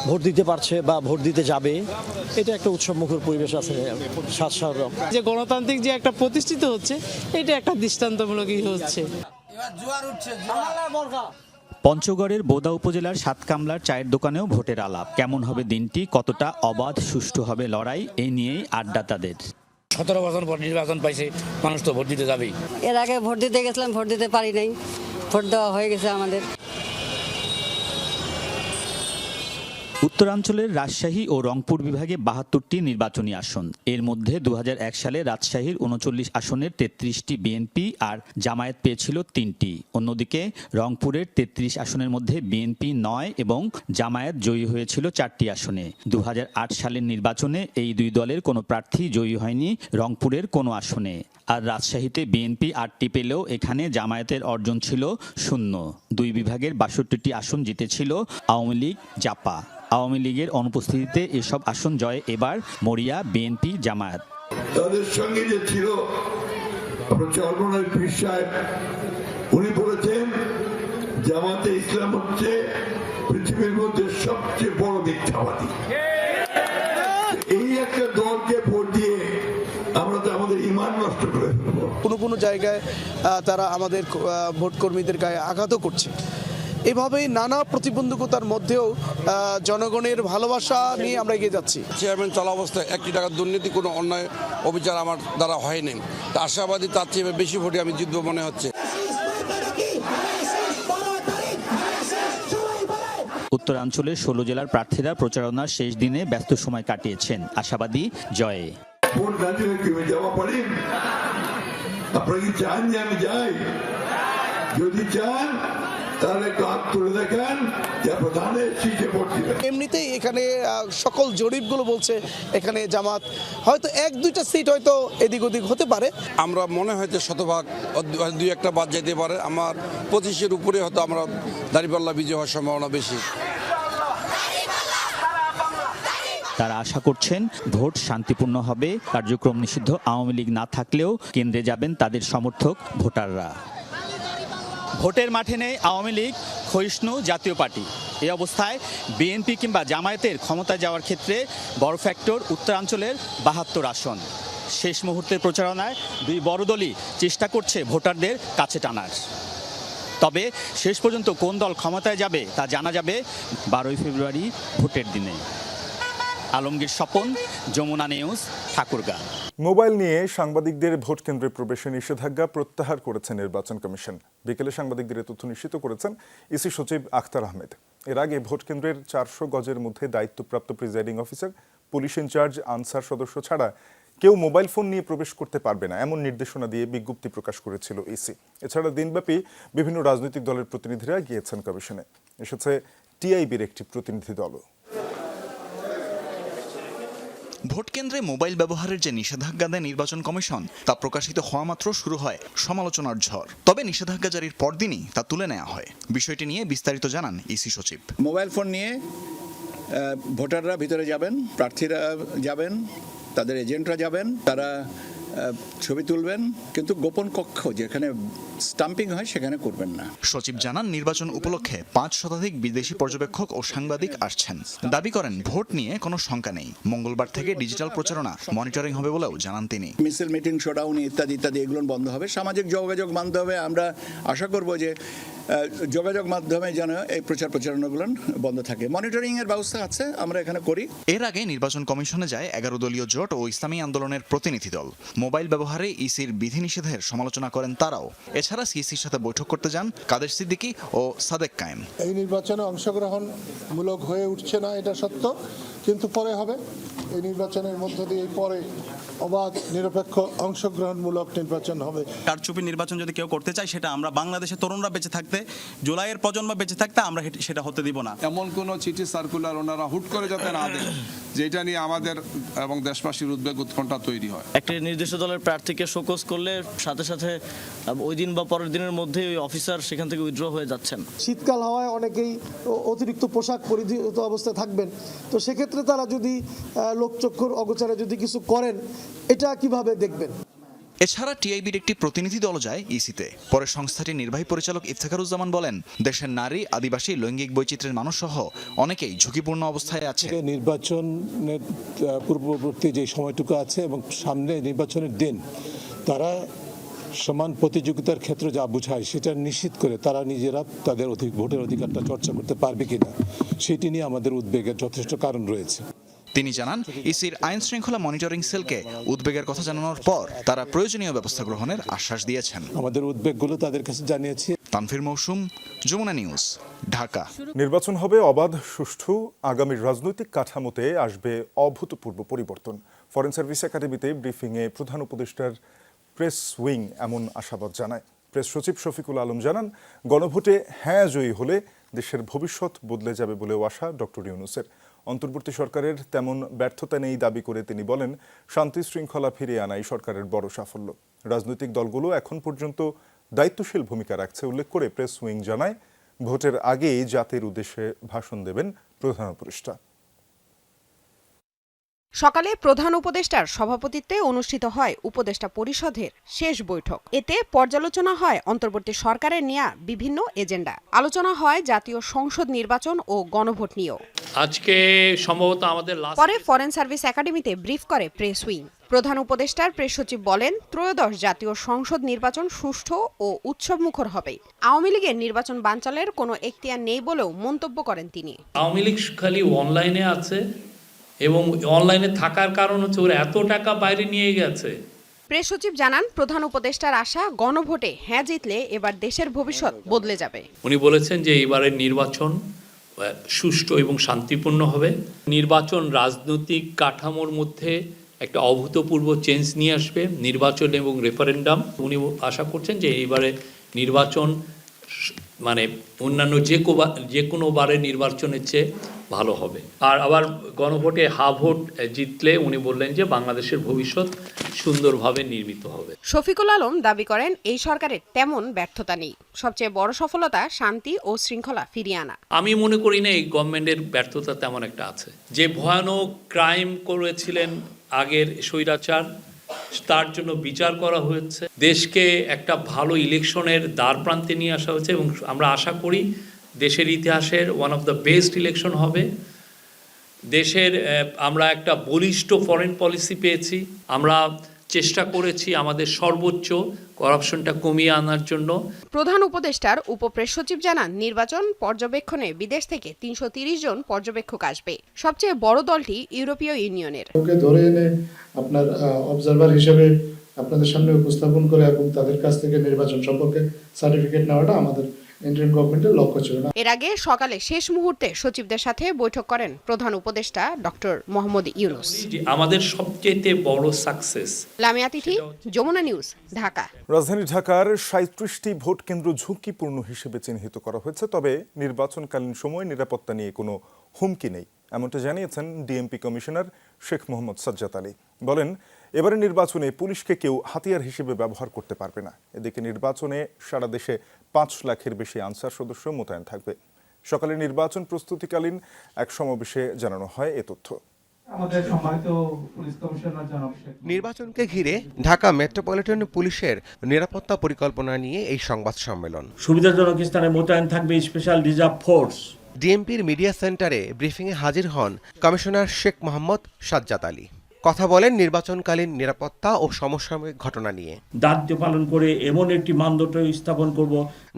ভোট দিতে পারছে বা ভোট দিতে যাবে, এটা একটা উৎসবমুখর পরিবেশ আছে। যে গণতান্ত্রিক যে একটা প্রতিষ্ঠিত হচ্ছে, এটা একটা দৃষ্টান্তমূলকই হচ্ছে। পঞ্চগড়ের বোদা উপজেলার সাতকামলার চায়ের দোকানেও ভোটের আলাপ। কেমন হবে দিনটি, কতটা অবাধ সুষ্ঠু হবে লড়াই, এই নিয়েই আড্ডা তাদের। 17 বছর পর নির্বাচন পাইছে, মানুষ তো ভোট দিতে যাবেই। এর আগে ভোট দিতে গেছিলাম, ভোট দিতে পারি নাই, ভোট দেওয়া হয়ে গেছে আমাদের। উত্তরাঞ্চলের রাজশাহী ও রংপুর বিভাগে ৭২টি নির্বাচনী আসন। এর মধ্যে 2001 সালে রাজশাহীর 39 আসনের 33টি বিএনপি আর জামায়াত পেয়েছিল 3টি। অন্যদিকে রংপুরের 33 আসনের মধ্যে বিএনপি 9 এবং জামায়াত জয়ী হয়েছিল 4টি আসনে। 2008 সালের নির্বাচনে এই দুই দলের কোনো প্রার্থী জয়ী হয়নি রংপুরের কোনো আসনে। আর রাজশাহীতে বিএনপি 8টি পেলেও এখানে জামায়াতের অর্জন ছিল 0। দুই বিভাগের 62টি আসন জিতেছিল আওয়ামী লীগ জাপা। আওয়ামী লীগের অনুপস্থিতিতে এসব আসন জয়ে এবার মরিয়া বিএনপি জামায়াত। তাদের সঙ্গে যে ছিল পীর সাহেব, উনি বলেছেন জামাতে ইসলাম হচ্ছে পৃথিবীর মধ্যে সবচেয়ে বড় মিথ্যাবাদী। এই একটা দলকে ভোট দিয়ে আমরা তো আমাদের ঈমান নষ্ট করে ফেলবো। কোনো জায়গায় তারা আমাদের ভোট কর্মীদের গায়ে আঘাতও করছে। এভাবেই নানা প্রতিবন্ধকতার মধ্যেও জনগণের ভালোবাসা নিয়ে আমরা এগিয়ে যাচ্ছি। চেয়ারম্যান চলা অবস্থায় 1 টাকার দুর্নীতি, কোনো অন্যায় অবিচার আমার দ্বারা হয়নি। তা আশাবাদী তার চেয়ে বেশি ভোটে আমি জিতবো মনে হচ্ছে। উত্তরাঞ্চলের 16 জেলার প্রার্থীরা প্রচারণার শেষ দিনে ব্যস্ত সময় কাটিয়েছেন, আশাবাদী জয়ে। ভোট না দিলে কেউ যাওয়া পারেন? আপনারা কি চান যে আমি যাই? যদি চান তাহলে কাজ তুলে দেখেন যে প্রধানের সিটে ভোট দিবেন। এমনিতেই এখানে সকল জরিপগুলো বলছে এখানে জামাত হয়তো 1-2টা সিট হয়তো এদিক ওদিক হতে পারে। আমরা মনে হয় যে শতভাগ 2-1টা বাদ যেতে পারে। আমার 25-এর উপরে হয়তো আমরা দাঁড়িপাল্লা বিজয় হওয়ার সম্ভাবনা বেশি। তারা আশা করছেন ভোট শান্তিপূর্ণ হবে। কার্যক্রম নিষিদ্ধ আওয়ামী লীগ না থাকলেও কেন্দ্রে যাবেন তাদের সমর্থক ভোটাররা। ভোটের মাঠে নেই আওয়ামী লীগ, ক্ষয়িষ্ণু জাতীয় পার্টি। এই অবস্থায় বিএনপি কিংবা জামায়াতের ক্ষমতায় যাওয়ার ক্ষেত্রে বড় ফ্যাক্টর উত্তরাঞ্চলের ৭২ আসন। শেষ মুহূর্তের প্রচারণায় দুই বড় দলই চেষ্টা করছে ভোটারদের কাছে টানার। তবে শেষ পর্যন্ত কোন দল ক্ষমতায় যাবে তা জানা যাবে 12 ফেব্রুয়ারি ভোটের দিনে। আলমগীর স্বপন, যমুনা নিউজ, ঠাকুরগাঁও। মোবাইল নিয়ে সাংবাদিকদের ভোট কেন্দ্রে প্রবেশে নিষেধাজ্ঞা প্রত্যাহার করেছে নির্বাচন কমিশন। বিকেলে সাংবাদিকদের তথ্য নিশ্চিত করেছেন ইসি সচিব আখতার আহমেদ। এর আগে ভোট কেন্দ্রের 400 গজের মধ্যে দায়িত্বপ্রাপ্ত presiding officer, police in charge, Ansar সদস্য ছাড়া কেউ মোবাইল ফোন নিয়ে প্রবেশ করতে পারবে না, এমন নির্দেশনা দিয়ে বিজ্ঞপ্তি প্রকাশ করেছিল ইসি। এছাড়া দিনব্যাপী বিভিন্ন রাজনৈতিক দলের প্রতিনিধিরা গিয়েছেন কমিশনে। এসেছে টিআইবির একটি প্রতিনিধি দলও। ভোট কেন্দ্রে মোবাইল ব্যবহারের যে নিষেধাজ্ঞা দেয় নির্বাচন কমিশন তা প্রকাশিত হওয়া মাত্র শুরু হয় সমালোচনার ঝড়। তবে নিষেধাজ্ঞা জারির পরদিনই তা তুলে নেওয়া হয়। বিষয়টি নিয়ে বিস্তারিত জানান ইসি সচিব। মোবাইল ফোন নিয়ে ভোটাররা ভিতরে যাবেন, প্রার্থীরা যাবেন, তাদের এজেন্টরা যাবেন, তারা ছবি তুলবেন, কিন্তু গোপন কক্ষ যেখানে স্টাম্পিং হয় সেখানে করবেন না। সচিব জানান নির্বাচন উপলক্ষে 5 শতাধিক বিদেশি পর্যবেক্ষক ও সাংবাদিক আসছেন। দাবি করেন ভোট নিয়ে কোনো শঙ্কা নেই। মঙ্গলবার থেকে ডিজিটাল প্রচারণা মনিটরিং হবে বলেও জানান তিনি। মিছিল, মিটিং, শোডাউন ইত্যাদি ইত্যাদি এগুলো বন্ধ হবে। সামাজিক যোগাযোগ মাধ্যমে আমরা আশা করব যে যোগাযোগ মাধ্যমে যেন এই প্রচারণাগুলো বন্ধ থাকে। মনিটরিং এর ব্যবস্থা আছে, আমরা এখানে করি। এর আগে নির্বাচন কমিশনে যায় 11 দলীয় জোট ও ইসলামী আন্দোলনের প্রতিনিধি দল। মোবাইল ব্যবহারে ইসির বিধিনিষেধের সমালোচনা করেন তারাও। এছাড়া সিইসির সাথে বৈঠক করতে যান কাদের সিদ্দিকী ও সাদেক কায়েম। এই নির্বাচনে অংশগ্রহণমূলক হয়ে উঠছে না, এটা সত্য, কিন্তু পরে হবে। এই নির্বাচনের মধ্য দিয়ে পরে অবাধ, নিরপেক্ষ, অংশগ্রহণমূলক নির্বাচন হবে। কারচুপি নির্বাচন যদি কেউ করতে চায়, সেটা আমরা বাংলাদেশের তরুণরা বেঁচে থাকতে, জুলাইয়ের প্রজন্ম বেঁচে থাকতে আমরা সেটা হতে দিব না। এমন কোন চিঠি সার্কুলার ওনারা হুট করে যাতে না দেন, যেটা নিয়ে আমাদের এবং দেশবাসীর উদ্বেগ উৎকণ্ঠা তৈরি হয়। একটা নির্দিষ্ট দলের প্রার্থীকে শোকজ করলে সাথে সাথে ওই দিন বা পরের দিনের মধ্যে ওই অফিসার সেখান থেকে উইথড্র হয়ে যাচ্ছেন। শীতকাল হওয়ায় অনেকেই অতিরিক্ত পোশাক পরিহিত অবস্থায় থাকবেন, তো সেক্ষেত্রে তারা যদি লোকচক্ষুর অগোচরে যদি কিছু করেন, এটা কিভাবে দেখবেন? এছাড়া টিআইবির একটি প্রতিনিধি দল যায় ইসিতে। পরে সংস্থাটির নির্বাহী পরিচালক ইফতেখারুজ্জামান বলেন, দেশের নারী, আদিবাসী, লৈঙ্গিক বৈচিত্র্যের মানুষ সহ অনেকেই ঝুঁকিপূর্ণ অবস্থায় আছে। নির্বাচনের পূর্ববর্তী যে সময়টুকু আছে এবং সামনে নির্বাচনের দিন, তারা সমান প্রতিযোগিতার ক্ষেত্রে যা বোঝায় সেটা নিশ্চিত করে তারা নিজেরা তাদের ভোটের অধিকারটা চর্চা করতে পারবে কিনা, সেটি নিয়ে আমাদের উদ্বেগের যথেষ্ট কারণ রয়েছে। তিনি জানান, ইসির আইন শৃঙ্খলা মনিটরিং সেলকে উদ্বেগের কথা জানানোর পর তারা প্রয়োজনীয় ব্যবস্থা গ্রহণের আশ্বাস দিয়েছেন। আমাদের উদ্বেগগুলো তাদের কাছে জানিয়েছি। তানফির মৌসুম, যমুনা নিউজ, ঢাকা। নির্বাচন হবে অবাধ, সুষ্ঠু। আগামীর রাজনৈতিক কাঠামোতে আসবে অভূতপূর্ব পরিবর্তন। ফরেন সার্ভিস একাডেমিতে ব্রিফিংয়ে প্রধান উপদেষ্টার প্রেস উইং এমন আশাবাদ জানায়। প্রেস সচিব শফিকুল আলম জানান, গণভোটে হ্যাঁ জয়ী হলে দেশের ভবিষ্যৎ বদলে যাবে বলেও আশা ডক্টর ইউনূসের। অন্তর্বর্তী সরকারের তেমন ব্যর্থতা নেই দাবি করে তিনি বলেন, শান্তি শৃঙ্খলা ফিরিয়ে আনাই সরকারের বড় সাফল্য। রাজনৈতিক দলগুলো এখন পর্যন্ত দায়িত্বশীল ভূমিকা রাখছে উল্লেখ করে প্রেস উইং জানায়, ভোটের আগেই জাতির উদ্দেশ্যে ভাষণ দেবেন প্রধান উপদেষ্টা। সকালে প্রধান উপদেষ্টার সভাপতিত্বে অনুষ্ঠিত হয় উপদেষ্টা পরিষদের শেষ বৈঠক। এতে পর্যালোচনা হয় অন্তর্বর্তী সরকারের নেয়া বিভিন্ন এজেন্ডা। আলোচনা হয় জাতীয় সংসদ নির্বাচন ও গণভোট নিয়েও। আজকে সম্ভবত আমাদের পরে ফরেন সার্ভিস একাডেমিতে ব্রিফ করে প্রেস উইং। প্রধান উপদেষ্টার প্রেস সচিব বলেন, ত্রয়োদশ জাতীয় সংসদ নির্বাচন সুষ্ঠু ও উৎসবমুখর হবে। আওয়ামী লীগের নির্বাচন বানচালের কোনো এখতিয়ার নেই বলেও মন্তব্য করেন তিনি। আওয়ামী লীগ খালি অনলাইনে আছে এবং অনলাইনে থাকার কারণ হচ্ছে ওরা এত টাকা বাইরে নিয়ে গেছে। প্রেস সচিব জানান, প্রধান উপদেষ্টার আশা, গণভোটে হ্যাঁ জিতলে এবার দেশের ভবিষ্যৎ বদলে যাবে। উনি বলেছেন যে এবারের নির্বাচন সুষ্ঠু এবং শান্তিপূর্ণ হবে। নির্বাচন রাজনৈতিক কাঠামোর মধ্যে একটা অভূতপূর্ব চেঞ্জ নিয়ে আসবে, নির্বাচন এবং রেফারেন্ডাম। উনি আশা করছেন যে এইবারে নির্বাচন মানে অন্যান্য যে কোনো বারের নির্বাচনের চেয়ে ভালো হবে। আর আবার গণভোটে হা ভোট জিতলে উনি বললেন যে বাংলাদেশের ভবিষ্যৎ সুন্দরভাবে নির্মিত হবে। শফিকুল আলম দাবি করেন, এই সরকারের তেমন ব্যর্থতা নেই। সবচেয়ে বড় সফলতা শান্তি ও শৃঙ্খলা ফিরিয়ে আনা। আমি মনে করি না এই গভর্নমেন্টের ব্যর্থতা তেমন একটা আছে। যে ভয়ানক ক্রাইম করেছিলেন আগের স্বৈরাচার, তার জন্য বিচার করা হয়েছে। দেশকে একটা ভালো ইলেকশনের দ্বার প্রান্তে নিয়ে আসা হয়েছে এবং আমরা আশা করি দেশের ইতিহাসের one of the best election হবে। দেশের আমরা একটা বলিষ্ঠ ফরেন পলিসি পেয়েছি। আমরা চেষ্টা করেছি আমাদের সর্বোচ্চ করাপশনটা কমিয়ে আনার জন্য। প্রধান উপদেষ্টার উপপ্রেস সচিব জানান, নির্বাচন পর্যবেক্ষণে বিদেশ থেকে 330 জন পর্যবেক্ষক আসবে। সবচেয়ে বড় দলটি ইউরোপীয় ইউনিয়নের। ধরে এনে আপনার অবজারভার হিসেবে আপনাদের সামনে উপস্থাপন করে এবং তাদের কাছ থেকে নির্বাচন সম্পর্কে সার্টিফিকেট নেওয়াটা আমাদের ইন্টারিম গভর্নমেন্টের লক্ষ্য ছিল না। এর আগে সকালে শেষ মুহূর্তে সচিবদের সাথে বৈঠক করেন প্রধান উপদেষ্টা ডক্টর মোহাম্মদ ইউনূস। আমাদের সবচেয়ে বড় সাকসেস। লামিয়া তিথি, যমুনা নিউজ, ঢাকা। রাজধানী ঢাকার 37টি ভোট কেন্দ্র ঝুঁকিপূর্ণ হিসেবে চিহ্নিত করা হয়েছে, তবে নির্বাচনকালীন সময় নিরাপত্তা নিয়ে কোনো হুমকি নেই। এমনটা জানিয়েছেন ডিএমপি কমিশনার শেখ মোহাম্মদ সাজ্জাদ আলী। বলেন, এবারে নির্বাচনে পুলিশকে কেউ হাতিয়ার হিসেবে ব্যবহার করতে পারবে না। এদিকে নির্বাচনে সারা দেশে 5 লাখের বেশি আনসার সদস্য মোতায়েন থাকবে। সকালে নির্বাচন প্রস্তুতিকালীন এক সমাবেশে জানানো হয় এ তথ্য। নির্বাচনকে ঘিরে ঢাকা মেট্রোপলিটন পুলিশের নিরাপত্তা পরিকল্পনা নিয়ে এই সংবাদ সম্মেলন। সুবিধাজনক স্থানে মোতায়েন থাকবে স্পেশাল রিজার্ভ ফোর্স। ডিএমপির মিডিয়া সেন্টারে ব্রিফিংয়ে হাজির হন কমিশনার শেখ মোহাম্মদ সাজ্জাদ আলী। কথা বলেন নির্বাচনকালীন নিরাপত্তা ও সমসাময়িক ঘটনা নিয়ে। দায়িত্ব পালন করে এমন একটি মানদণ্ড স্থাপন করব।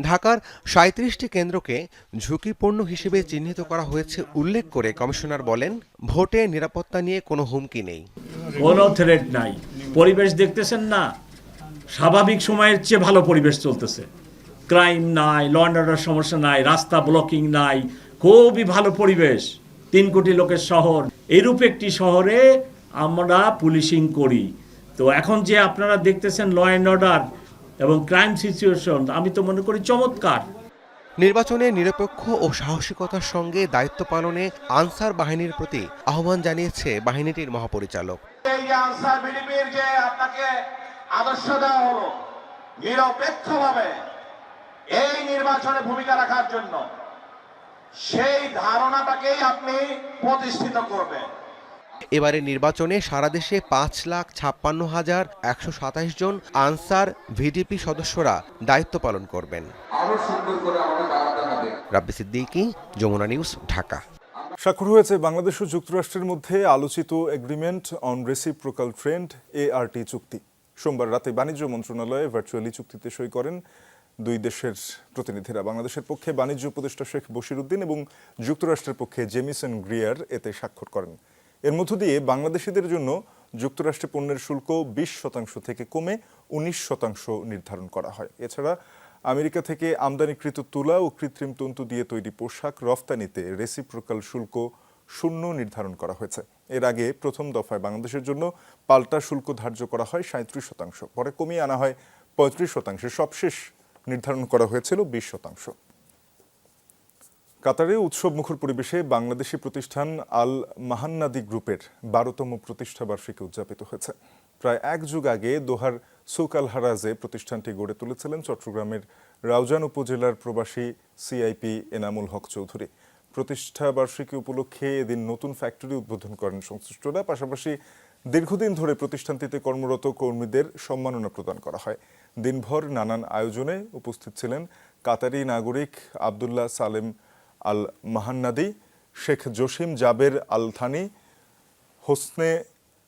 ঢাকার 37টি কেন্দ্রকে ঝুঁকিপূর্ণ হিসেবে চিহ্নিত করা হয়েছে উল্লেখ করে কমিশনার বলেন, ভোটে নিরাপত্তা নিয়ে কোনো হুমকি নেই, কোনো থ্রেট নাই। পরিবেশ দেখতেছেন না, স্বাভাবিক সময়ের চেয়ে ভালো পরিবেশ চলতেছে। ক্রাইম নাই, ল অ্যান্ড অর্ডার সমস্যা নাই, রাস্তা ব্লকিং নাই, খুবই ভালো পরিবেশ। 3 কোটি লোকের শহর, এরূপ একটি শহরে আমরা পুলিশিং করি। তো এখন যে আপনারা দেখতেছেন ল অ্যান্ড অর্ডার এবং ক্রাইম সিচুয়েশন, আমি তো মনে করি চমৎকার। নির্বাচনে নিরপেক্ষ ও সাহসিকতার সঙ্গে দায়িত্ব পালনে আনসার বাহিনীর প্রতি আহ্বান জানিয়েছে বাহিনীটির মহাপরিচালক। এই যে আনসার বিডিপির যে আপনাকে আদর্শ দেওয়া হলো নিরপেক্ষভাবে এই নির্বাচনে ভূমিকা রাখার জন্য, সেই ধারণাটাকেই আপনি প্রতিষ্ঠিত করবেন। এবারে নির্বাচনে সারা দেশে 5,56,127 জন আনসার ভিডিপি সদস্যরা দায়িত্ব পালন করবেন। রাব্বি সিদ্দিকী, যমুনা নিউজ, ঢাকা। স্বাক্ষর হয়েছে বাংলাদেশ ও যুক্তরাষ্ট্রের মধ্যে আলোচিত agreement on reciprocal trade ART চুক্তি। সোমবার রাতে বাণিজ্য মন্ত্রণালয়ে ভার্চুয়ালি চুক্তিতে সই করেন দুই দেশের প্রতিনিধিরা। বাংলাদেশের পক্ষে বাণিজ্য উপদেষ্টা শেখ বশির উদ্দিন এবং যুক্তরাষ্ট্রের পক্ষে জেমিসন গ্রিয়ার এতে স্বাক্ষর করেন। এর মধ্য দিয়ে বাংলাদেশিদের জন্য যুক্তরাষ্ট্রে পণ্যের শুল্ক 20% থেকে কমে 19% নির্ধারণ করা হয়। এছাড়া আমেরিকা থেকে আমদানিকৃত তুলা ও কৃত্রিম তন্তু দিয়ে তৈরি পোশাক রফতানিতে রেসিপ্রোকাল শুল্ক 0 নির্ধারণ করা হয়েছে। এর আগে প্রথম দফায় বাংলাদেশের জন্য পাল্টা শুল্ক ধার্য করা হয় 37%, পরে কমিয়ে আনা হয় 35%, সবশেষ নির্ধারণ করা হয়েছিল 20%। কাতারে উৎসবমুখর পরিবেশে বাংলাদেশি প্রতিষ্ঠান আল মাহান্নাদি গ্রুপের 12তম প্রতিষ্ঠাবার্ষিকী উদযাপিত হয়েছে। প্রায় 1 যুগ আগে দোহার সুক আল হারাজে প্রতিষ্ঠানটি গড়ে তুলেছিলেন চট্টগ্রামের রাউজান উপজেলার প্রবাসী সিআইপি এনামুল হক চৌধুরী। প্রতিষ্ঠাবার্ষিকী উপলক্ষে এদিন নতুন ফ্যাক্টরি উদ্বোধন করেন সংশ্লিষ্টরা। পাশাপাশি দীর্ঘদিন ধরে প্রতিষ্ঠানটিতে কর্মরত কর্মীদের সম্মাননা প্রদান করা হয়। দিনভর নানান আয়োজনে উপস্থিত ছিলেন কাতারি নাগরিক আবদুল্লাহ সালেম আল মাহান্নাদি, শেখ জসিম জাবের আল থানি, হোসনে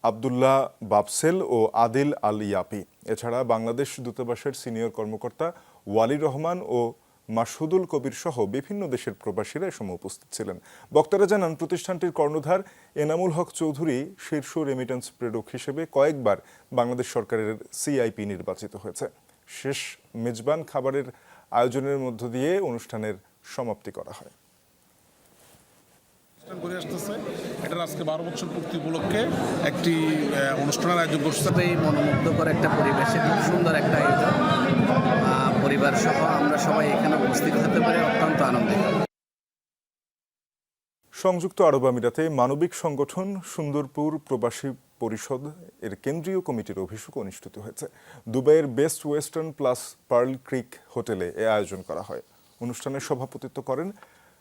আবদুল্লাহ বাবসেল ও আদিল আল ইয়াপি। এছাড়া বাংলাদেশ দূতাবাসের সিনিয়র কর্মকর্তা ওয়ালি রহমান ও মাসুদুল কবির সহ বিভিন্ন দেশের প্রবাসীরা এ সময় উপস্থিত ছিলেন। বক্তারা জানান, প্রতিষ্ঠানটির কর্ণধার এনামুল হক চৌধুরী শীর্ষ রেমিটেন্স প্রেরক হিসেবে কয়েকবার বাংলাদেশ সরকারের সিআইপি নির্বাচিত হয়েছে। শেষ মেজবান খাবারের আয়োজনের মধ্য দিয়ে অনুষ্ঠানের সমাপ্তি করা হয়। করে আসতেছে এটার আজকে 12 বছর পূর্তি উপলক্ষে একটি অনুষ্ঠানের আয়োজন করছে। এই মনোমুগ্ধকর একটা পরিবেশে খুব সুন্দর একটা আয়োজন, পরিবার সহ আমরা সবাই এখানে উপস্থিত হতে পারে অত্যন্ত আনন্দিত। সংযুক্ত আরব আমিরাতে মানবিক সংগঠন সুন্দরপুর প্রবাসী পরিষদ এর কেন্দ্রীয় কমিটির অভিষেক অনুষ্ঠিত হয়েছে। দুবাইয়ের বেস্ট ওয়েস্টার্ন প্লাস পার্ল ক্রিক হোটেলে এ আয়োজন করা হয়। অনুষ্ঠানে সভাপতিত্ব করেন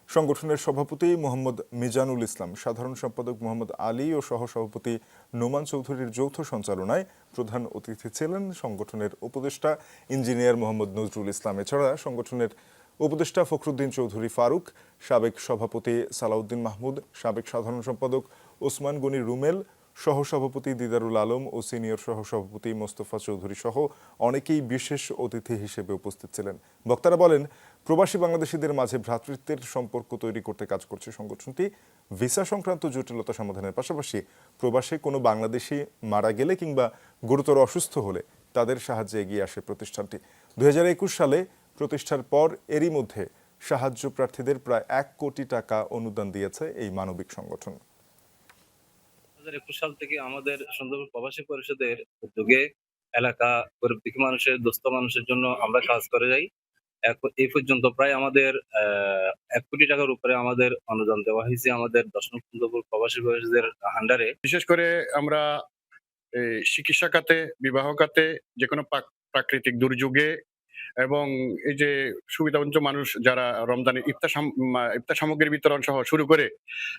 সংগঠনের সভাপতি মোহাম্মদ মিজানুল ইসলাম, সাধারণ সম্পাদক মোহাম্মদ আলী ও সহসভাপতি নোমান চৌধুরীর যৌথ সঞ্চালনায় প্রধান অতিথি ছিলেন সংগঠনের উপদেষ্টা ইঞ্জিনিয়ার মোহাম্মদ নজরুল ইসলাম। এছাড়া সংগঠনের উপদেষ্টা ফখরুদ্দিন চৌধুরী ফারুক, সাবেক সভাপতি সালাউদ্দিন মাহমুদ, সাবেক সাধারণ সম্পাদক ওসমান গনি রুমেল, সহসভাপতি দিদারুল আলম ও সিনিয়র সহসভাপতি মোস্তফা চৌধুরী সহ অনেকেই বিশেষ অতিথি হিসেবে উপস্থিত ছিলেন। বক্তারা বলেন, প্রবাসী বাংলাদেশিদের মাঝে ভ্রাতৃত্বের সম্পর্ক তৈরি করতে কাজ করছে সংগঠনটি। ভিসা সংক্রান্ত জটিলতা সমাধানের পাশাপাশি প্রবাসে কোনো বাংলাদেশি মারা গেলে কিংবা গুরুতর অসুস্থ হলে তাদের সাহায্যে এগিয়ে আসে প্রতিষ্ঠানটি। 2021 সালে প্রতিষ্ঠার পর এরই মধ্যে সাহায্য প্রার্থীদের প্রায় 1 কোটি টাকা অনুদান দিয়েছে এই মানবিক সংগঠন। 2021 সাল থেকে আমাদের সুন্দরবন প্রবাসী পরিষদের উদ্যোগে এলাকা গরিব দুঃখী মানুষের, দুস্থ মানুষের জন্য আমরা কাজ করে যাই। এই পর্যন্ত প্রায় আমাদের 1 কোটি টাকার উপরে আমাদের অনুদান দেওয়া হয়েছে আমাদের দর্শনপুর প্রবাসীদের আন্ডারে। বিশেষ করে আমরা চিকিৎসা খাতে, বিবাহ খাতে, যে কোনো প্রাকৃতিক দুর্যোগে এবং এই যে সুবিধাবঞ্চ মানুষ যারা রমজানের ইফতার সামগ্রী বিতরণ সহ শুরু করে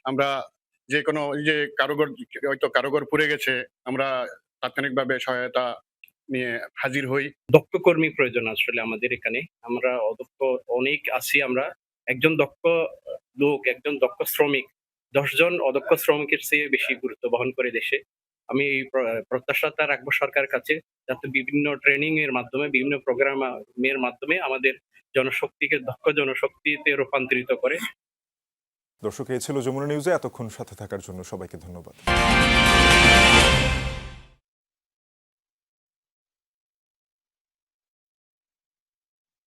আমরা যে কোনো এই যে কারোগর পুড়ে গেছে, আমরা তাৎক্ষণিকভাবে সহায়তা নিয়ে হাজির হই। দক্ষ কর্মী প্রয়োজন আসলে আমাদের এখানে। আমরা অদক্ষ অনেক আছি। আমরা একজন দক্ষ লোক, একজন দক্ষ শ্রমিক 10 জন অদক্ষ শ্রমিকের চেয়ে বেশি গুরুত্ব বহন করে দেশে। আমি এই প্রত্যাশাটা রাখবো সরকারের কাছে, যাতে বিভিন্ন ট্রেনিং এর মাধ্যমে, বিভিন্ন প্রোগ্রামের মাধ্যমে আমাদের জনশক্তিকে দক্ষ জনশক্তিতে রূপান্তরিত করে। দর্শক, এই ছিল যমুনা নিউজে। এতক্ষণ সাথে থাকার জন্য সবাইকে ধন্যবাদ।